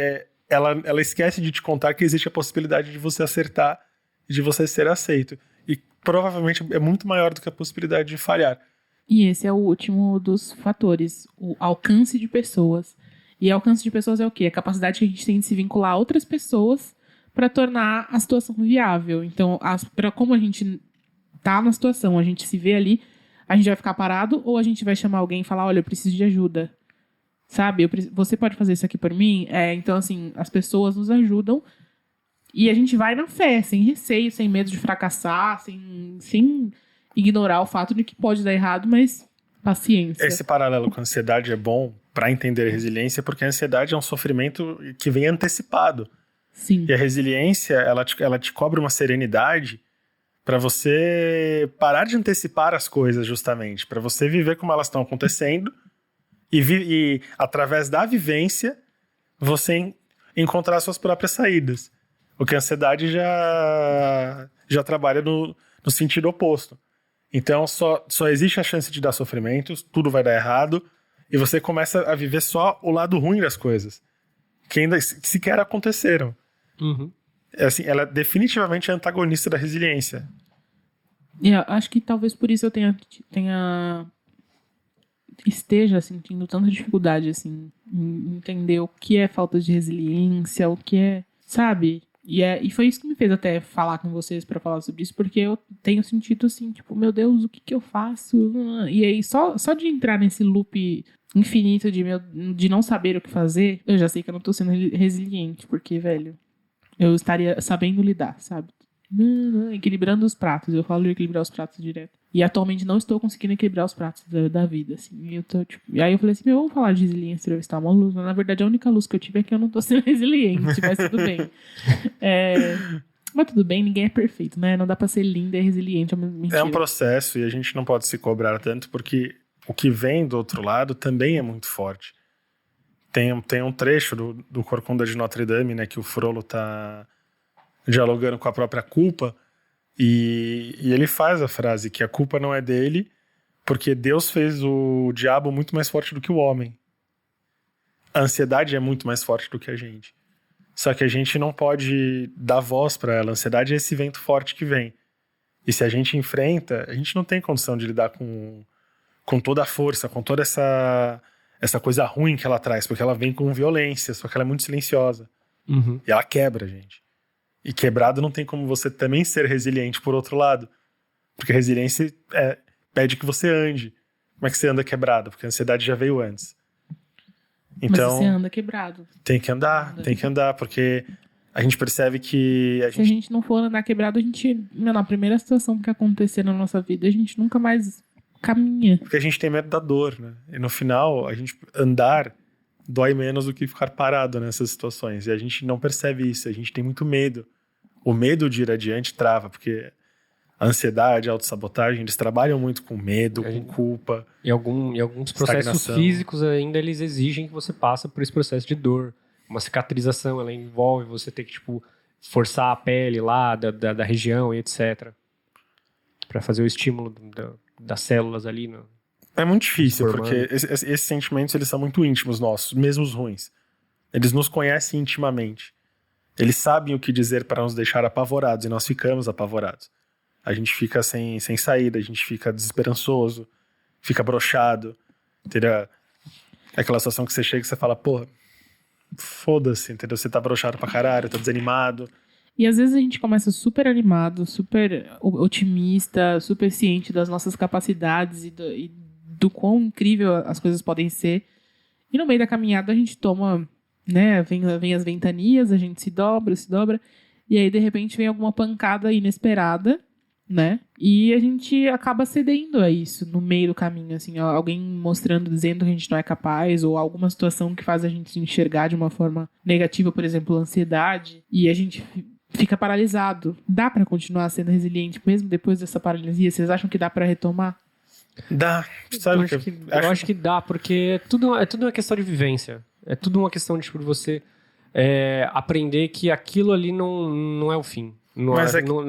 B: ela esquece de te contar que existe a possibilidade de você acertar e de você ser aceito. E provavelmente é muito maior do que a possibilidade de falhar.
A: E esse é o último dos fatores, o alcance de pessoas. E alcance de pessoas é o quê? A capacidade que a gente tem de se vincular a outras pessoas para tornar a situação viável. Então, como a gente tá na situação, a gente se vê ali, a gente vai ficar parado ou a gente vai chamar alguém e falar, olha, eu preciso de ajuda. Sabe? Você pode fazer isso aqui por mim? Então, assim, as pessoas nos ajudam e a gente vai na fé, sem receio, sem medo de fracassar, sem ignorar o fato de que pode dar errado, mas paciência.
B: Esse paralelo com a ansiedade é bom para entender a resiliência, porque a ansiedade é um sofrimento que vem antecipado.
A: Sim.
B: E a resiliência, ela te cobra uma serenidade para você parar de antecipar as coisas, justamente. Para você viver como elas estão acontecendo e através da vivência, você encontrar suas próprias saídas. O que a ansiedade já trabalha no sentido oposto. Então, só existe a chance de dar sofrimentos, tudo vai dar errado, e você começa a viver só o lado ruim das coisas, que ainda sequer aconteceram.
C: Uhum.
B: Assim, ela é definitivamente antagonista da resiliência.
A: E eu acho que talvez por isso eu esteja sentindo tanta dificuldade, assim, em entender o que é falta de resiliência, o que é, sabe? E foi isso que me fez até falar com vocês pra falar sobre isso, porque eu tenho sentido assim, tipo, meu Deus, o que eu faço? E aí, só de entrar nesse loop infinito de não saber o que fazer, eu já sei que eu não tô sendo resiliente, porque, velho, eu estaria sabendo lidar, sabe? Equilibrando os pratos. Eu falo de equilibrar os pratos direto. E atualmente não estou conseguindo equilibrar os pratos da vida, assim. E aí eu falei assim, vamos falar de resiliência, eu estar uma luz. Mas na verdade a única luz que eu tive é que eu não tô sendo resiliente, mas tudo bem. Mas tudo bem, ninguém é perfeito, né? Não dá pra ser linda e resiliente.
B: É um processo e a gente não pode se cobrar tanto, porque o que vem do outro lado também é muito forte. Tem um trecho do Corcunda de Notre Dame, né, que o Frollo tá dialogando com a própria culpa, e ele faz a frase que a culpa não é dele, porque Deus fez o diabo muito mais forte do que o homem. A ansiedade é muito mais forte do que a gente. Só que a gente não pode dar voz para ela. A ansiedade é esse vento forte que vem. E se a gente enfrenta, a gente não tem condição de lidar com toda a força, com toda essa coisa ruim que ela traz, porque ela vem com violência, só que ela é muito silenciosa.
C: Uhum.
B: E ela quebra a gente. E quebrado não tem como você também ser resiliente por outro lado. Porque resiliência pede que você ande. Como é que você anda quebrado? Porque a ansiedade já veio antes. Então,
A: mas você anda quebrado.
B: Tem que andar, porque a gente percebe que...
A: Se a gente não for andar quebrado, a gente... na primeira situação que acontecer na nossa vida, a gente nunca mais caminha.
B: Porque a gente tem medo da dor, né? E no final, a gente andar dói menos do que ficar parado nessas situações. E a gente não percebe isso, a gente tem muito medo. O medo de ir adiante trava, porque a ansiedade, a autossabotagem, eles trabalham muito com medo, com culpa.
C: E alguns processos físicos ainda, eles exigem que você passe por esse processo de dor. Uma cicatrização, ela envolve você ter que, tipo, forçar a pele lá da região e etc. Para fazer o estímulo das células ali, né?
B: É muito difícil, porque esses sentimentos, eles são muito íntimos nossos, mesmo os ruins. Eles nos conhecem intimamente. Eles sabem o que dizer para nos deixar apavorados, e nós ficamos apavorados. A gente fica sem saída, a gente fica desesperançoso, fica broxado, entendeu? É aquela situação que você chega e você fala, pô, foda-se, entendeu? Você tá broxado pra caralho, tá desanimado.
A: E às vezes a gente começa super animado, super otimista, super ciente das nossas capacidades e do quão incrível as coisas podem ser. E no meio da caminhada a gente toma, né, vem as ventanias, a gente se dobra, e aí de repente vem alguma pancada inesperada, né? E a gente acaba cedendo a isso no meio do caminho, assim, alguém mostrando, dizendo que a gente não é capaz, ou alguma situação que faz a gente se enxergar de uma forma negativa, por exemplo, ansiedade, e a gente fica paralisado. Dá pra continuar sendo resiliente mesmo depois dessa paralisia? Vocês acham que dá pra retomar?
B: Dá, sabe?
C: Eu acho que dá, porque é tudo uma questão de vivência. É tudo uma questão de, tipo, você aprender que aquilo ali não é o fim.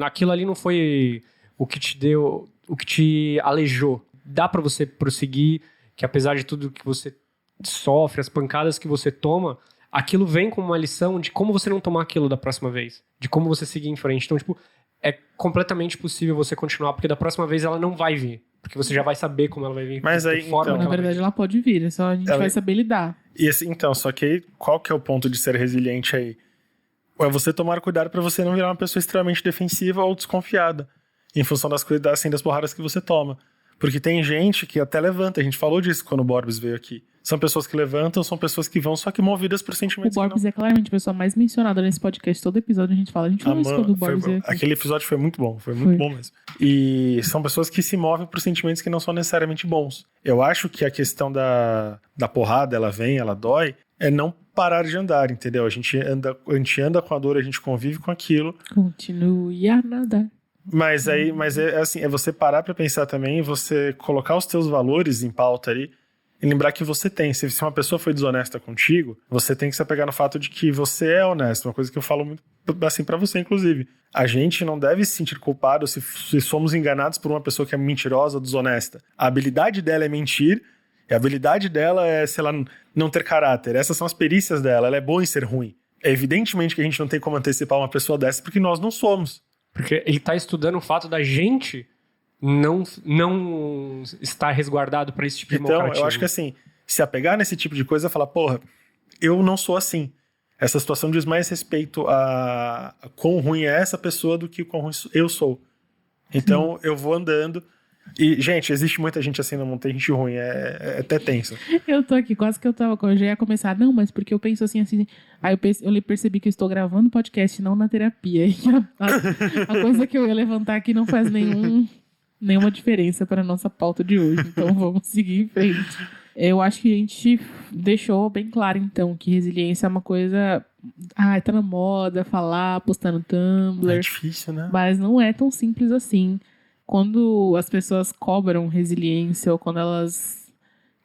C: Aquilo ali não foi o que te deu, o que te aleijou. Dá pra você prosseguir, que apesar de tudo que você sofre, as pancadas que você toma, aquilo vem como uma lição de como você não tomar aquilo da próxima vez. De como você seguir em frente. Então, tipo, é completamente possível você continuar, porque da próxima vez ela não vai vir. Porque você já vai saber como ela vai vir.
B: Mas aí, então,
A: na verdade, ela pode vir, é só a gente vai saber lidar.
B: E assim, então, só que aí, qual que é o ponto de ser resiliente aí? É você tomar cuidado pra você não virar uma pessoa extremamente defensiva ou desconfiada, em função das coisas, assim, das porradas que você toma. Porque tem gente que até levanta, a gente falou disso quando o Borbs veio aqui. São pessoas que levantam, são pessoas que vão, só que movidas por sentimentos.
A: O Borbs é claramente a pessoa mais mencionada nesse podcast. Todo episódio a gente falou isso quando o Borbs veio aqui.
B: Aquele episódio foi muito bom, foi muito bom mesmo. E são pessoas que se movem por sentimentos que não são necessariamente bons. Eu acho que a questão da porrada, ela vem, ela dói, é não parar de andar, entendeu? A gente anda com a dor, a gente convive com aquilo.
A: Continue a nadar.
B: Mas é assim, é você parar pra pensar também, você colocar os teus valores em pauta ali, E lembrar que você tem. Se uma pessoa foi desonesta contigo, você tem que se apegar no fato de que você é honesto. Uma coisa que eu falo muito assim pra você, inclusive. A gente não deve se sentir culpado se somos enganados por uma pessoa que é mentirosa ou desonesta. A habilidade dela é mentir, e a habilidade dela é, sei lá, não ter caráter. Essas são as perícias dela. Ela é boa em ser ruim. É evidentemente que a gente não tem como antecipar uma pessoa dessa, porque nós não somos.
C: Porque ele tá estudando o fato da gente não estar resguardado pra esse tipo de
B: Então,
C: democratismo.
B: eu acho que assim, se apegar nesse tipo de coisa, falar, porra, eu não sou assim. Essa situação diz mais respeito a quão ruim é essa pessoa do que quão ruim eu sou. Então, eu vou andando. E, gente, existe muita gente assim, não tem gente ruim, é até tenso.
A: Eu tô aqui, quase que eu já ia começar. Não, mas porque eu penso assim. Aí eu percebi que eu estou gravando podcast, não na terapia. E a coisa que eu ia levantar aqui não faz nenhuma diferença para a nossa pauta de hoje. Então vamos seguir em frente. Eu acho que a gente deixou bem claro, então, que resiliência é uma coisa... tá na moda, falar, postar no Tumblr.
B: É difícil, né?
A: Mas não é tão simples assim. Quando as pessoas cobram resiliência ou quando elas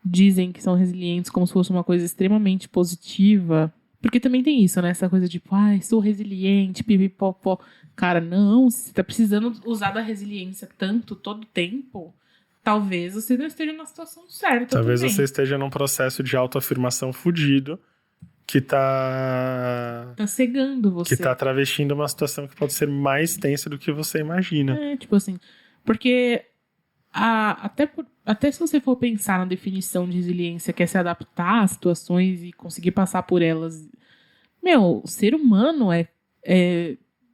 A: dizem que são resilientes como se fosse uma coisa extremamente positiva... Porque também tem isso, né? Essa coisa de, sou resiliente, pipipopó. Cara, não, se você tá precisando usar da resiliência todo tempo, talvez você não esteja na situação certa.
B: Talvez
A: também.
B: você esteja num processo de autoafirmação fudido que tá
A: cegando você.
B: Que tá travestindo uma situação que pode ser mais tensa do que você imagina.
A: Tipo assim, porque até se você for pensar na definição de resiliência, que é se adaptar às situações e conseguir passar por elas, o ser humano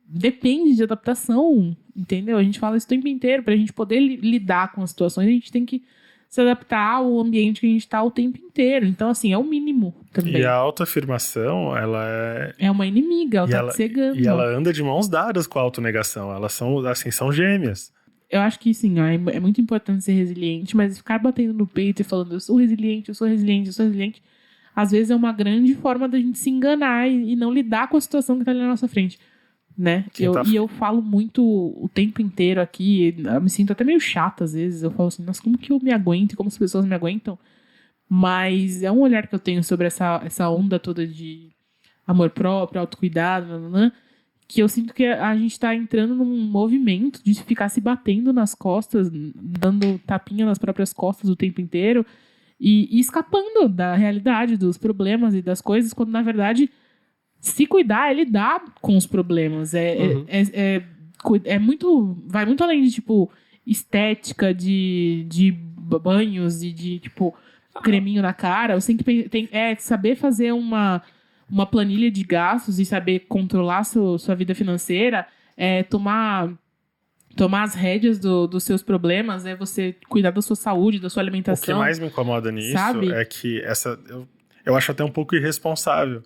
A: depende de adaptação, entendeu? A gente fala isso o tempo inteiro, pra gente poder lidar com as situações, a gente tem que se adaptar ao ambiente que a gente tá o tempo inteiro. Então, assim, é o mínimo também.
B: E a autoafirmação, ela
A: é uma inimiga, ela tá te cegando.
B: E ela anda de mãos dadas com a autonegação, elas são gêmeas.
A: Eu acho que, sim, é muito importante ser resiliente, mas ficar batendo no peito e falando eu sou resiliente, eu sou resiliente, eu sou resiliente, às vezes é uma grande forma da gente se enganar e não lidar com a situação que tá ali na nossa frente, né? E eu falo muito o tempo inteiro aqui, eu me sinto até meio chata às vezes, eu falo assim, nossa, como que eu me aguento e como as pessoas me aguentam? Mas é um olhar que eu tenho sobre essa onda toda de amor próprio, autocuidado, que eu sinto que a gente tá entrando num movimento de ficar se batendo nas costas, dando tapinha nas próprias costas o tempo inteiro e escapando da realidade, dos problemas e das coisas, quando na verdade se cuidar é lidar com os problemas. Vai muito além de tipo estética, de banhos e de tipo creminho na cara. Você tem que saber fazer uma planilha de gastos e saber controlar sua vida financeira, tomar as rédeas dos seus problemas, você cuidar da sua saúde, da sua alimentação.
B: O que mais me incomoda nisso é que eu acho até um pouco irresponsável,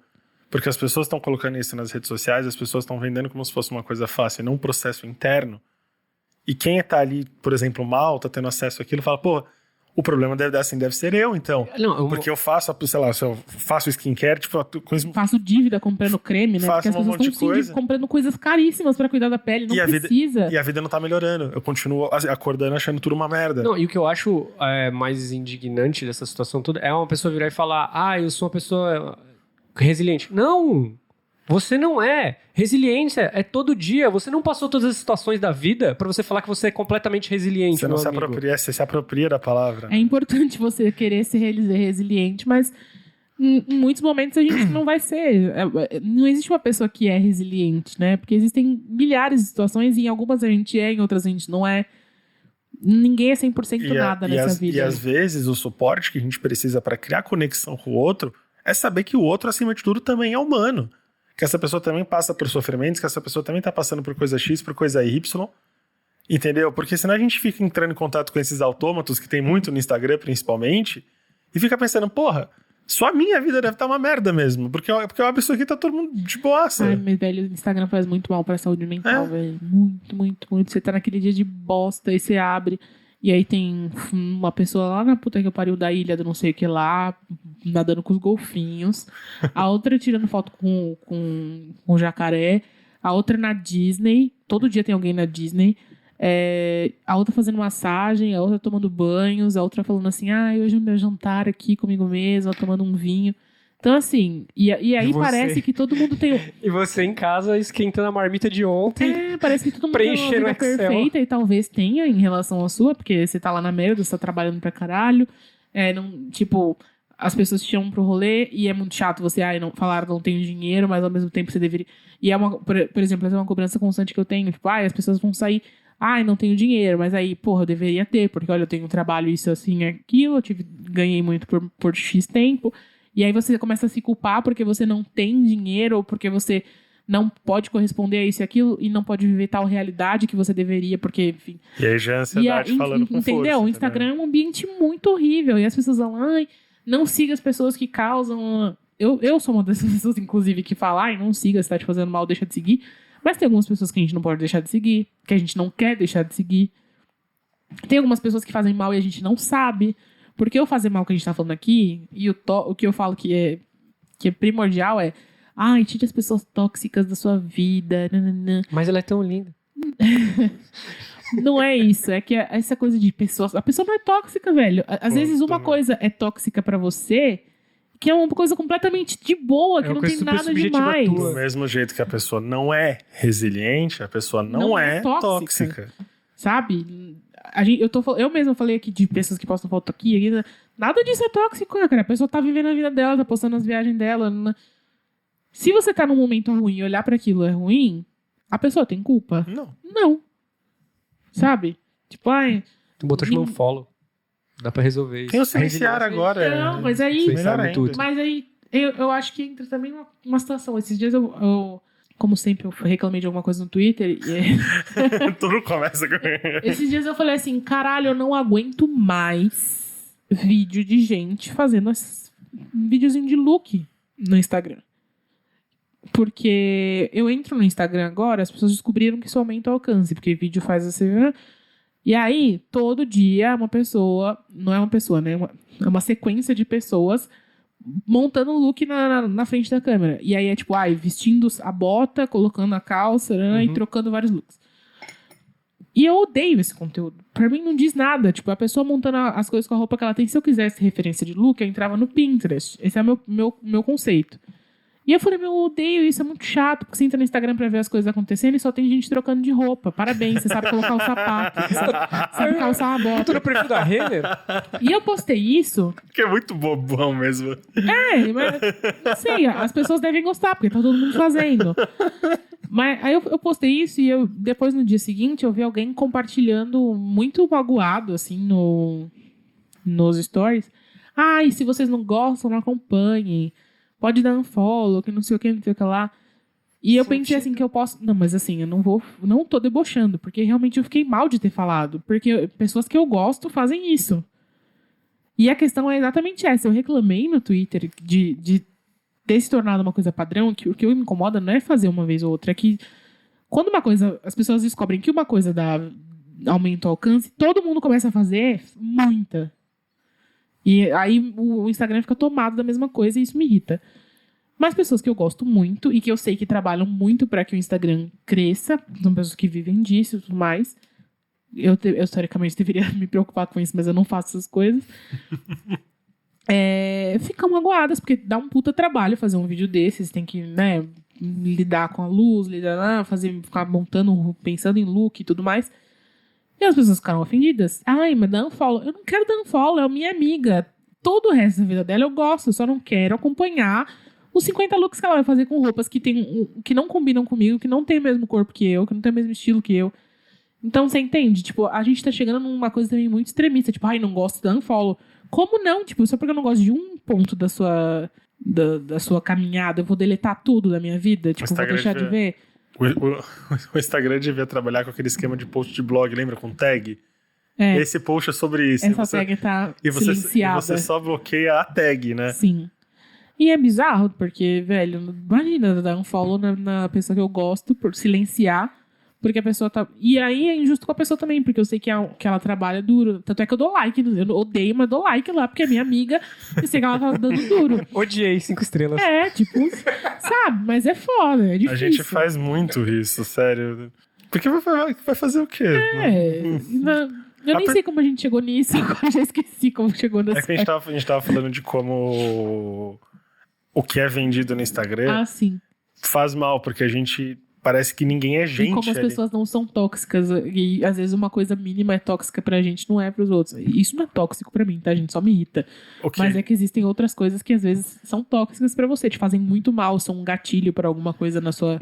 B: porque as pessoas estão colocando isso nas redes sociais, as pessoas estão vendendo como se fosse uma coisa fácil, não um processo interno. E quem tá ali, por exemplo, mal, tá tendo acesso àquilo, fala, o problema deve ser eu, então. Porque eu faço, sei lá, se eu faço skincare, tipo...
A: Faço dívida comprando creme, né? Porque as pessoas estão comprando coisas caríssimas pra cuidar da pele, não precisa.
B: E a vida não tá melhorando. Eu continuo acordando achando tudo uma merda.
C: Não, e o que eu acho mais indignante dessa situação toda é uma pessoa virar e falar, eu sou uma pessoa resiliente. Não! Você não é. Resiliência é todo dia. Você não passou todas as situações da vida pra você falar que você é completamente resiliente,
B: Você não se apropria, você se apropria da palavra.
A: É importante você querer ser resiliente, mas em muitos momentos a gente não vai ser. Não existe uma pessoa que é resiliente, né? Porque existem milhares de situações e em algumas a gente em outras a gente não é. Ninguém é 100% nada nessa vida.
B: E às vezes o suporte que a gente precisa pra criar conexão com o outro é saber que o outro, acima de tudo, também é humano. Que essa pessoa também passa por sofrimentos, que essa pessoa também tá passando por coisa X, por coisa Y, entendeu? Porque senão a gente fica entrando em contato com esses autômatos, que tem muito no Instagram, principalmente, e fica pensando, só a minha vida deve estar uma merda mesmo, porque eu abro isso aqui tá todo mundo de boaça.
A: Ai, meu velho, o Instagram faz muito mal pra saúde mental, velho. Muito, muito, muito. Você tá naquele dia de bosta, aí você abre... E aí tem uma pessoa lá na puta que pariu da ilha do não sei o que lá, nadando com os golfinhos. A outra tirando foto com jacaré. A outra na Disney. Todo dia tem alguém na Disney. A outra fazendo massagem, a outra tomando banhos, a outra falando assim, hoje é o meu jantar aqui comigo mesma, tomando um vinho. Então, assim, e aí parece que todo mundo tem...
C: E você em casa esquentando a marmita de ontem.
A: Parece que todo mundo tem uma vida perfeita e talvez tenha em relação à sua, porque você tá lá na merda, você tá trabalhando pra caralho. As pessoas te chamam pro rolê e é muito chato você, não falar não tenho dinheiro, mas ao mesmo tempo você deveria... E por exemplo, essa é uma cobrança constante que eu tenho. As pessoas vão sair, não tenho dinheiro, mas aí, porra, eu deveria ter, porque olha, eu tenho um trabalho, isso, assim, aquilo, ganhei muito por X tempo. E aí você começa a se culpar porque você não tem dinheiro ou porque você não pode corresponder a isso e aquilo e não pode viver tal realidade que você deveria, porque, enfim...
B: E aí já é a ansiedade falando com
A: entendeu?
B: força.
A: O Instagram é um ambiente muito horrível e as pessoas falam, não siga as pessoas que causam... Eu sou uma dessas pessoas, inclusive, que fala, não siga, se tá te fazendo mal, deixa de seguir. Mas tem algumas pessoas que a gente não pode deixar de seguir, que a gente não quer deixar de seguir. Tem algumas pessoas que fazem mal e a gente não sabe... Porque eu fazer mal que a gente tá falando aqui, e o que eu falo que é primordial é... tire as pessoas tóxicas da sua vida. Nanana.
C: Mas ela é tão linda.
A: Não é isso. É que essa coisa de pessoas... A pessoa não é tóxica, velho. Às vezes uma coisa é tóxica pra você, que é uma coisa completamente de boa, que não tem nada demais.
B: Do mesmo jeito que a pessoa não é resiliente, a pessoa não é tóxica.
A: Sabe? Eu mesma falei aqui de pessoas que postam foto aqui. Nada disso é tóxico, cara. A pessoa tá vivendo a vida dela, tá postando as viagens dela. Se você tá num momento ruim e olhar pra aquilo é ruim, a pessoa tem culpa? Não. Sabe?
C: Tu botou de follow. Dá pra resolver isso.
B: Tem o silenciar agora.
A: Não, mas aí...
C: Tudo.
A: Mas aí, eu acho que entra também uma situação. Esses dias eu como sempre, eu reclamei de alguma coisa no Twitter.
B: Tudo começa com...
A: Esses dias eu falei assim, caralho, eu não aguento mais vídeo de gente fazendo videozinho de look no Instagram. Porque eu entro no Instagram agora, as pessoas descobriram que isso aumenta o alcance, porque vídeo faz você... E aí, todo dia, uma pessoa... Não é uma pessoa, né? É uma sequência de pessoas... montando um look na frente da câmera. E aí é vestindo a bota, colocando a calça, e trocando vários looks. E eu odeio esse conteúdo. Pra mim não diz nada. A pessoa montando as coisas com a roupa que ela tem. Se eu quisesse referência de look, eu entrava no Pinterest. Esse é o meu conceito. E eu falei, eu odeio isso, é muito chato, porque você entra no Instagram pra ver as coisas acontecendo e só tem gente trocando de roupa. Parabéns, você sabe colocar o sapato, você sabe calçar a bota.
C: Tu no perfil da Renner?
A: E eu postei isso...
B: Que é muito bobão mesmo.
A: Mas não sei, as pessoas devem gostar, porque tá todo mundo fazendo. Mas aí eu postei isso e depois no dia seguinte eu vi alguém compartilhando muito magoado, assim, nos stories. E se vocês não gostam, não acompanhem. Pode dar unfollow, que não sei o que lá. E eu pensei assim, que eu posso... Não, mas assim, eu não tô debochando, porque realmente eu fiquei mal de ter falado. Porque pessoas que eu gosto fazem isso. E a questão é exatamente essa. Eu reclamei no Twitter de ter se tornado uma coisa padrão, que o que me incomoda não é fazer uma vez ou outra, é que quando uma coisa... As pessoas descobrem que uma coisa aumenta o alcance, todo mundo começa a fazer muita. E aí o Instagram fica tomado da mesma coisa e isso me irrita. Mas pessoas que eu gosto muito e que eu sei que trabalham muito para que o Instagram cresça, são pessoas que vivem disso e tudo mais. Eu historicamente deveria me preocupar com isso, mas eu não faço essas coisas. Ficam magoadas, porque dá um puta trabalho fazer um vídeo desses. Tem que, lidar com a luz, ficar montando, pensando em look e tudo mais. E as pessoas ficaram ofendidas. Mas dá unfollow. Eu não quero dar unfollow, é minha amiga. Todo o resto da vida dela eu gosto, eu só não quero acompanhar os 50 looks que ela vai fazer com roupas que não combinam comigo, que não tem o mesmo corpo que eu, que não tem o mesmo estilo que eu. Então, você entende? A gente tá chegando numa coisa também muito extremista. Não gosto, dá unfollow. Como não? Só porque eu não gosto de um ponto da sua caminhada, eu vou deletar tudo da minha vida? Vou deixar de ver?
B: O Instagram devia trabalhar com aquele esquema de post de blog, lembra? Com tag? Esse post é sobre isso.
A: Essa tag tá silenciada.
B: E você só bloqueia a tag, né?
A: Sim. E é bizarro, porque, velho, imagina dar um follow na pessoa que eu gosto por silenciar, porque a pessoa tá... E aí é injusto com a pessoa também, porque eu sei que ela trabalha duro. Tanto é que eu dou like, eu odeio, mas dou like lá, porque é minha amiga e sei que ela tá dando duro.
C: Odiei 5 estrelas.
A: Sabe? Mas é foda, é difícil.
B: A gente faz muito isso, sério. Porque vai fazer o quê?
A: Eu nem sei como a gente chegou nisso, agora já esqueci como chegou nessa.
B: É que a gente tava falando de como o que é vendido no Instagram
A: sim.
B: faz mal, porque a gente parece que ninguém é gente.
A: E como as
B: ali.
A: pessoas não são tóxicas, e às vezes uma coisa mínima é tóxica pra gente, não é pros outros. Isso não é tóxico pra mim, tá, gente? Só me irrita.
B: Okay.
A: Mas é que existem outras coisas que às vezes são tóxicas pra você, te fazem muito mal, são um gatilho pra alguma coisa na sua...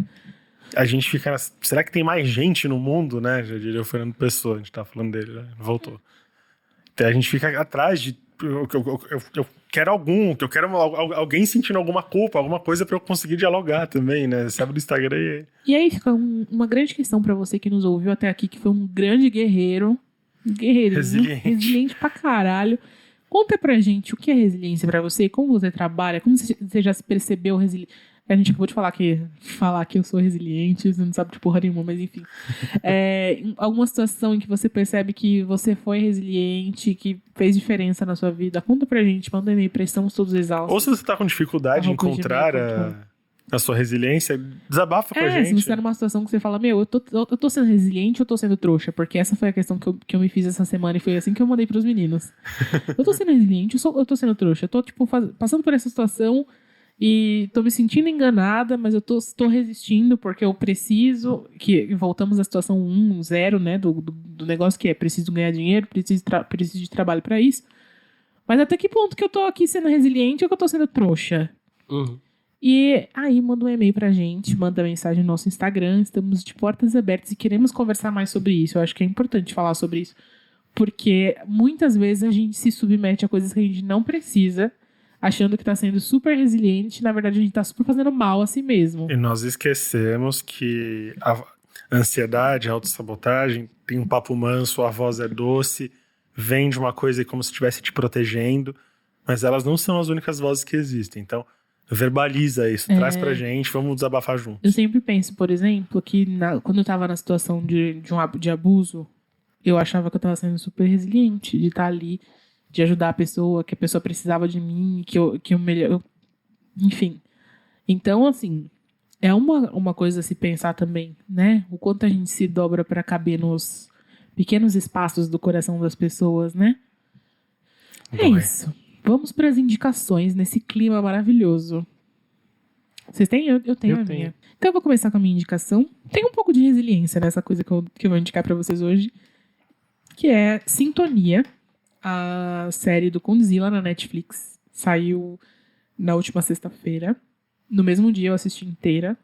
B: A gente fica... Será que tem mais gente no mundo, né? Já diria o Fernando Pessoa, a gente tava falando dele, né? Voltou. Então a gente fica atrás de... Eu quero alguém sentindo alguma culpa, alguma coisa pra eu conseguir dialogar também, né? Você abre o Instagram
A: e aí fica uma grande questão pra você que nos ouviu até aqui, que foi um grande guerreirinho, resiliente pra caralho. Conta pra gente o que é resiliência pra você, como você trabalha, como você já se percebeu resiliente. A gente acabou de falar que eu sou resiliente, você não sabe de porra nenhuma, mas enfim. Alguma situação em que você percebe que você foi resiliente, que fez diferença na sua vida, conta pra gente, manda um e-mail pra Estamos Todos Exaustos.
B: Ou se você tá com dificuldade em encontrar a sua resiliência, desabafa com a gente.
A: Se você tá numa situação que você fala, eu tô sendo resiliente ou tô sendo trouxa? Porque essa foi a questão que eu me fiz essa semana e foi assim que eu mandei pros meninos. Eu tô sendo resiliente ou eu tô sendo trouxa? Eu tô, passando por essa situação... E tô me sentindo enganada, mas eu tô resistindo porque eu preciso... Voltamos à situação 1, 0, né? Do negócio que é preciso ganhar dinheiro, preciso de trabalho pra isso. Mas até que ponto que eu tô aqui sendo resiliente ou que eu tô sendo trouxa?
C: Uhum.
A: E aí manda um e-mail pra gente, manda mensagem no nosso Instagram. Estamos de portas abertas e queremos conversar mais sobre isso. Eu acho que é importante falar sobre isso. Porque muitas vezes a gente se submete a coisas que a gente não precisa... achando que tá sendo super resiliente, na verdade a gente tá super fazendo mal a si mesmo.
B: E nós esquecemos que a ansiedade, a autossabotagem, tem um papo manso, a voz é doce, vem de uma coisa como se estivesse te protegendo, mas elas não são as únicas vozes que existem. Então, verbaliza isso, traz pra gente, vamos desabafar juntos.
A: Eu sempre penso, por exemplo, que quando eu tava na situação de abuso, eu achava que eu tava sendo super resiliente, de estar ali, de ajudar a pessoa, que a pessoa precisava de mim, que eu melhor... Enfim. Então, assim, é uma coisa a se pensar também, né? O quanto a gente se dobra pra caber nos pequenos espaços do coração das pessoas, né? É isso. Vamos pras indicações nesse clima maravilhoso. Vocês têm? Eu tenho a minha. Então eu vou começar com a minha indicação. Tem um pouco de resiliência nessa coisa que eu vou indicar pra vocês hoje, que é Sintonia, a série do Condzilla na Netflix. Saiu na última sexta-feira. No mesmo dia eu assisti inteira.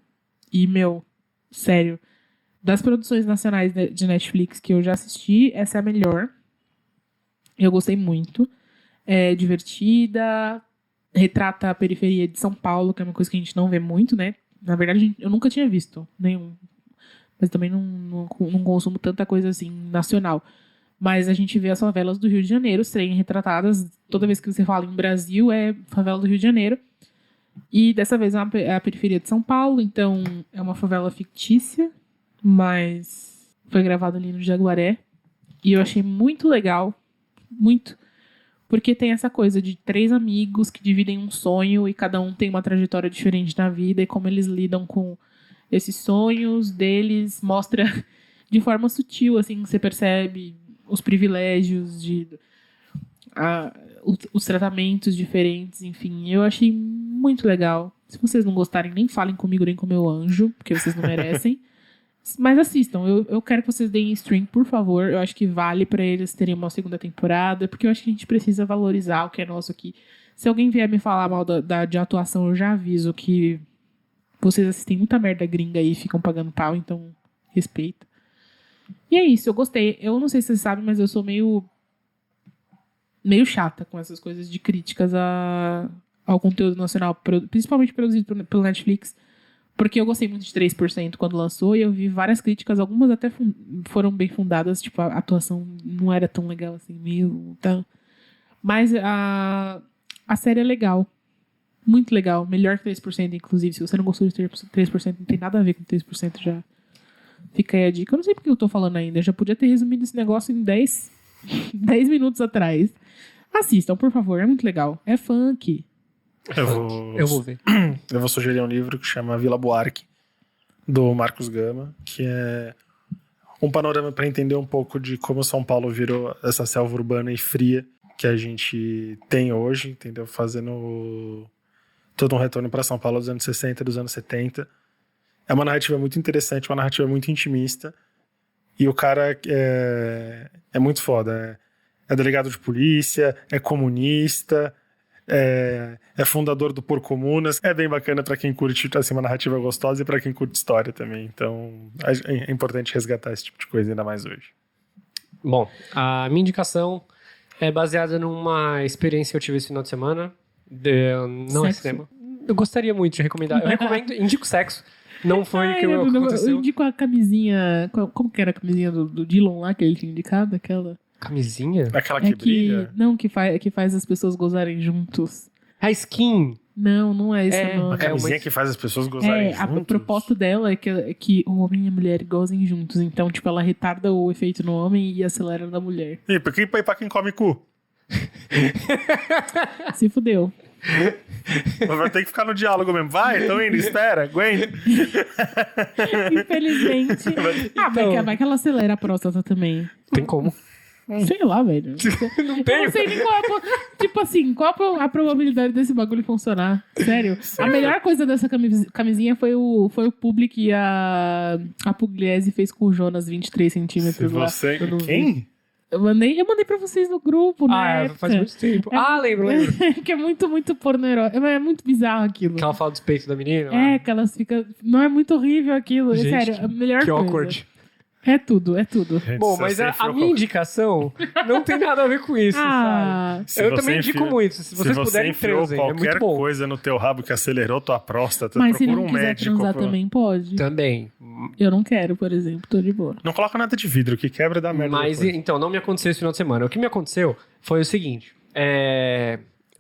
A: E, sério, das produções nacionais de Netflix que eu já assisti, essa é a melhor. Eu gostei muito. É divertida, retrata a periferia de São Paulo, que é uma coisa que a gente não vê muito, né? Na verdade, eu nunca tinha visto nenhum. Mas também não consumo tanta coisa assim, nacional. Mas a gente vê as favelas do Rio de Janeiro serem retratadas. Toda vez que você fala em Brasil, é favela do Rio de Janeiro. E dessa vez é a periferia de São Paulo. Então, é uma favela fictícia, mas foi gravada ali no Jaguaré. E eu achei muito legal. Muito. Porque tem essa coisa de 3 amigos que dividem um sonho e cada um tem uma trajetória diferente na vida. E como eles lidam com esses sonhos deles, mostra de forma sutil, assim, você percebe os privilégios, os tratamentos diferentes, enfim. Eu achei muito legal. Se vocês não gostarem, nem falem comigo, nem com meu anjo, porque vocês não merecem. Mas assistam. Eu quero que vocês deem stream, por favor. Eu acho que vale pra eles terem uma segunda temporada, porque eu acho que a gente precisa valorizar o que é nosso aqui. Se alguém vier me falar mal de atuação, eu já aviso que vocês assistem muita merda gringa aí e ficam pagando pau, então respeita. E é isso, eu gostei. Eu não sei se vocês sabem, mas eu sou meio chata com essas coisas de críticas ao conteúdo nacional, principalmente produzido pelo Netflix, porque eu gostei muito de 3% quando lançou e eu vi várias críticas, algumas até foram bem fundadas, tipo, a atuação não era tão legal assim mesmo, tá? Mas a série é legal, muito legal, melhor que 3%, inclusive. Se você não gostou de 3%, não tem nada a ver com 3%, já fica aí a dica. Eu não sei porque eu tô falando ainda. Eu já podia ter resumido esse negócio em 10 minutos atrás. Assistam, por favor. É muito legal. É funk.
C: Eu vou ver.
B: Eu vou sugerir um livro que chama Vila Buarque, do Marcos Gama, que é um panorama para entender um pouco de como São Paulo virou essa selva urbana e fria que a gente tem hoje, entendeu? Fazendo todo um retorno para São Paulo dos anos 60, dos anos 70. É uma narrativa muito interessante, uma narrativa muito intimista. E o cara é muito foda. É delegado de polícia, é comunista, é fundador do Porcomunas. É bem bacana pra quem curte assim, uma narrativa gostosa e pra quem curte história também. Então é importante resgatar esse tipo de coisa ainda mais hoje.
C: Bom, a minha indicação é baseada numa experiência que eu tive esse final de semana. Não é cinema. Eu gostaria muito de recomendar. Eu recomendo, indico sexo. Não foi o que aconteceu.
A: Eu indico a camisinha. Como que era a camisinha do Dylan lá que ele tinha indicado? Aquela.
C: Camisinha?
B: Aquela que brilha?
A: Não, que faz as pessoas gozarem juntos.
C: A skin.
A: Não é esse o nome.
B: A camisinha que faz as pessoas gozarem juntos?
A: A proposta dela é que o homem e a mulher gozem juntos. Então, tipo, ela retarda o efeito no homem e acelera na mulher.
B: E pra quem come cu?
A: Se fudeu.
B: Vai ter que ficar no diálogo mesmo. Vai, tô indo, espera, aguenta.
A: Infelizmente. Vai que ela acelera a próstata também.
C: Tem como?
A: Sei lá, velho.
C: Não tem.
A: Eu não sei nem qual tipo assim, qual a probabilidade desse bagulho funcionar. Sério. A melhor coisa dessa camisinha foi o publi que a Pugliese fez com o Jonas 23 centímetros lá.
B: Quem?
A: Eu mandei pra vocês no grupo, né?
C: Faz muito tempo. Lembro.
A: Que é muito, muito porno erótico. É muito bizarro aquilo.
C: Que ela fala dos peitos da menina.
A: Que elas ficam... Não é muito horrível aquilo.
C: Gente,
A: sério, a melhor
C: que
A: coisa.
C: awkward.
A: É tudo.
B: Gente,
C: bom, mas a minha indicação não tem nada a ver com isso, sabe? Eu também indico muito. Se vocês puderem, transem. É muito
B: qualquer
C: bom.
B: coisa no teu rabo que acelerou tua próstata,
A: mas se
B: procura
A: não
B: um
A: quiser
B: médico.
A: Transar também pode.
C: Também.
A: Eu não quero, por exemplo. Tô de boa.
B: Não coloca nada de vidro, que quebra da merda.
C: Mas, então, não me aconteceu esse final de semana. O que me aconteceu foi o seguinte.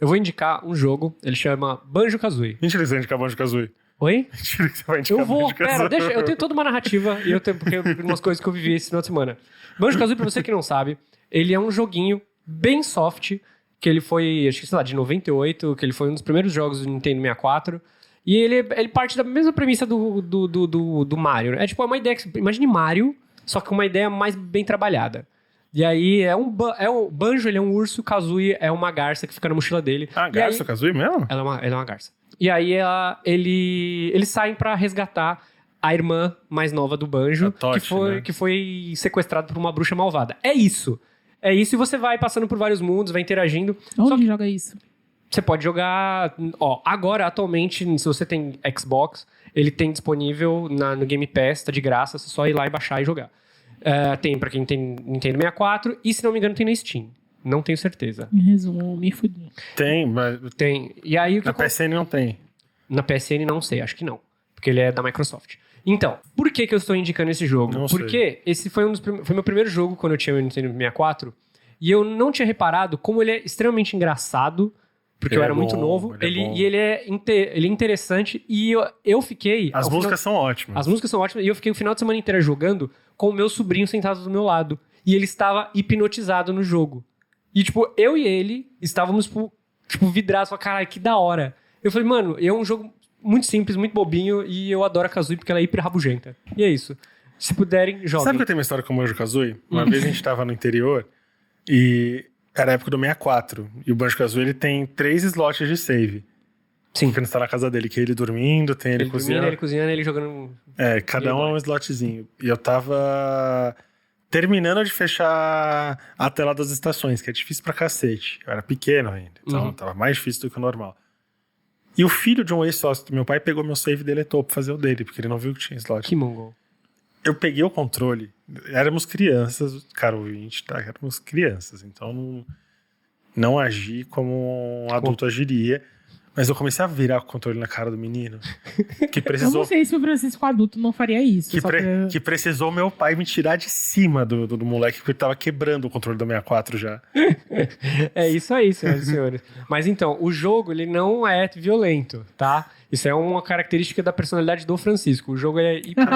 C: Eu vou indicar um jogo. Ele chama Banjo-Kazooie.
B: Mentira que você vai indicar Banjo-Kazooie.
C: Oi?
B: Mentira que você vai indicar
C: Eu vou,
B: Banjo-Kazooie.
C: deixa, eu tenho toda uma narrativa e eu tenho porque umas coisas que eu vivi esse final de semana. Banjo-Kazooie, pra você que não sabe, ele é um joguinho bem soft, que ele foi, acho que sei lá, de 98, que ele foi um dos primeiros jogos do Nintendo 64. E ele parte da mesma premissa do Mario. É tipo uma ideia que, imagine Mario, só que uma ideia mais bem trabalhada. E aí, o Banjo, ele é um urso, Kazooie é uma garça que fica na mochila dele.
B: Garça, Kazooie mesmo?
C: Ela é uma garça. E aí, eles saem pra resgatar a irmã mais nova do Banjo, que foi sequestrada por uma bruxa malvada. É isso, e você vai passando por vários mundos, vai interagindo.
A: Onde joga isso?
C: Você pode jogar... agora, atualmente, se você tem Xbox, ele tem disponível no Game Pass, tá de graça, é só ir lá e baixar e jogar. Tem pra quem tem Nintendo 64 e, se não me engano, tem na Steam. Não tenho certeza.
A: Em resumo, me fudi.
B: Tem, mas...
C: Tem. E aí, o que
B: na PSN não tem.
C: Na PSN não sei, acho que não. Porque ele é da Microsoft. Então, por que eu estou indicando esse jogo?
B: Não
C: Porque esse foi meu primeiro jogo quando eu tinha o Nintendo 64. E eu não tinha reparado como ele é extremamente engraçado. Porque eu era muito novo. Ele é interessante. E eu fiquei...
B: As músicas são ótimas.
C: As músicas são ótimas. E eu fiquei o final de semana inteiro jogando com o meu sobrinho sentado do meu lado. E ele estava hipnotizado no jogo. E, tipo, eu e ele estávamos, tipo vidrados. Falei, caralho, que da hora. Eu falei, mano, é um jogo muito simples, muito bobinho. E eu adoro a Kazooie porque ela é hiper rabugenta. E é isso. Se puderem, joguem.
B: Sabe que eu tenho uma história com o Banjo-Kazooie? Uma vez a gente tava no interior e... Era a época do 64. E o Banjo-Kazooie, ele tem 3 slots de save.
C: Sim.
B: Quando você tá na casa dele, que é ele dormindo, tem ele cozinhando.
C: Ele cozinhando, ele jogando...
B: Cada um é um slotzinho. E eu tava terminando de fechar a tela das estações, que é difícil pra cacete. Eu era pequeno ainda, então tava mais difícil do que o normal. E o filho de um ex-sócio do meu pai pegou meu save e deletou pra fazer o dele, porque ele não viu que tinha slot.
C: Que mongol.
B: Eu peguei o controle, éramos crianças, cara ouvinte, tá? Éramos crianças, então não agi como um adulto agiria. Mas eu comecei a virar o controle na cara do menino. Que precisou...
A: Eu não sei se o Francisco adulto não faria isso.
B: Que precisou meu pai me tirar de cima do moleque, porque ele tava quebrando o controle do 64 já.
C: É isso aí, senhoras e senhores. Mas então, o jogo, ele não é violento, tá? Isso é uma característica da personalidade do Francisco. O jogo é hiper...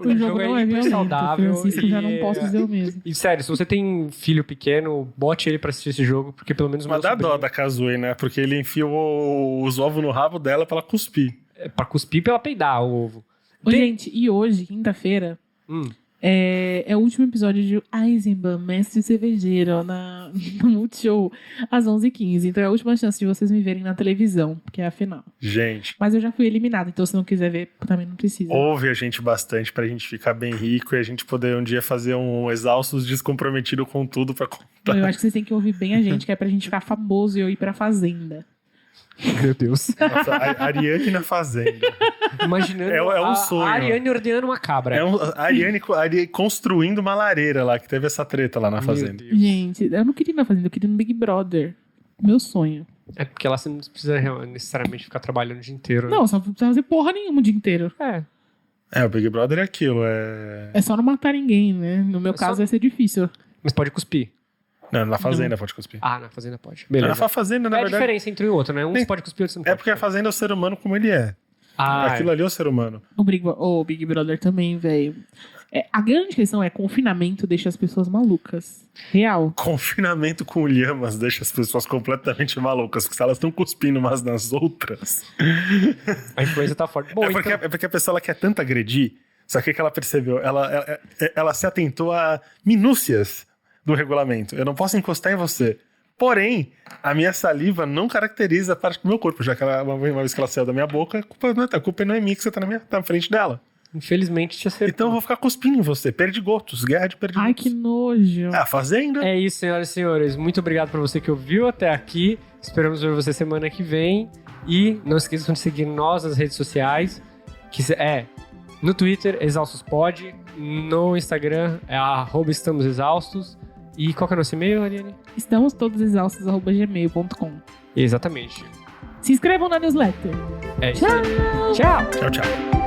A: o jogo não é violento,
C: saudável.
A: Francisco já não posso dizer o mesmo.
C: E sério, se você tem filho pequeno, bote ele pra assistir esse jogo, porque pelo menos...
B: Mas dá dó da Kazooie, né? Porque ele enfia os ovos no rabo dela pra ela cuspir.
C: Pra cuspir, pra ela peidar o ovo.
A: Gente, e hoje, quinta-feira, É o último episódio de Eisenbahn, Mestre Cervejeiro, no Multishow, às 11h15. Então é a última chance de vocês me verem na televisão, porque é a final.
B: Gente.
A: Mas eu já fui eliminado, então se não quiser ver, também não precisa.
B: Ouve a gente bastante pra gente ficar bem rico e a gente poder um dia fazer um Exaustos descomprometido com tudo pra contar.
A: Eu acho que vocês têm que ouvir bem a gente, que é pra gente ficar famoso e eu ir pra Fazenda.
C: Meu Deus.
B: Nossa, a Ariane na Fazenda.
C: Imaginando
B: É um sonho.
C: a Ariane ordenando uma cabra.
B: A Ariane construindo uma lareira lá, que teve essa treta lá na Fazenda.
C: Meu Deus.
A: Gente, eu não queria ir na Fazenda, eu queria ir no Big Brother. Meu sonho.
C: É porque lá você não precisa necessariamente ficar trabalhando o dia inteiro. Né?
A: Não, só não precisa fazer porra nenhuma o dia inteiro.
B: O Big Brother é aquilo,
A: É só não matar ninguém, né? No meu caso vai ser difícil.
C: Mas pode cuspir.
B: Não, na Fazenda pode cuspir.
C: Ah, na Fazenda pode. Beleza.
B: Na Fazenda, na
C: É a
B: verdade...
C: diferença entre um e outro, né? Um você pode cuspir, outro você não pode.
B: É porque a Fazenda é o ser humano como ele é. Aquilo ali é o ser humano.
A: O Big Brother também, velho. A grande questão é confinamento deixa as pessoas malucas. Real.
B: Confinamento com lhamas deixa as pessoas completamente malucas, porque se elas estão cuspindo umas nas outras...
C: A influência tá forte. Bom,
B: É porque a pessoa ela quer tanto agredir, só que o que ela percebeu? Ela se atentou a minúcias do regulamento. Eu não posso encostar em você. Porém, a minha saliva não caracteriza a parte do meu corpo, já que uma vez que ela saiu da minha boca, a culpa não é minha que você tá na frente dela.
C: Infelizmente te acertou.
B: Então eu vou ficar cuspindo em você. Perdigotos, guerra de perdigotos.
A: Ai, que nojo.
B: Fazenda.
C: É isso, senhoras e senhores. Muito obrigado por você que ouviu até aqui. Esperamos ver você semana que vem. E não esqueçam de seguir nós nas redes sociais, que é no Twitter, ExaustosPod, no Instagram é @estamosexaustos. E qual que é o nosso e-mail, Ariane?
A: Estamos todos exaustos@gmail.com.
C: Exatamente.
A: Se inscrevam na newsletter.
C: É isso aí. Tchau.
B: Tchau, tchau.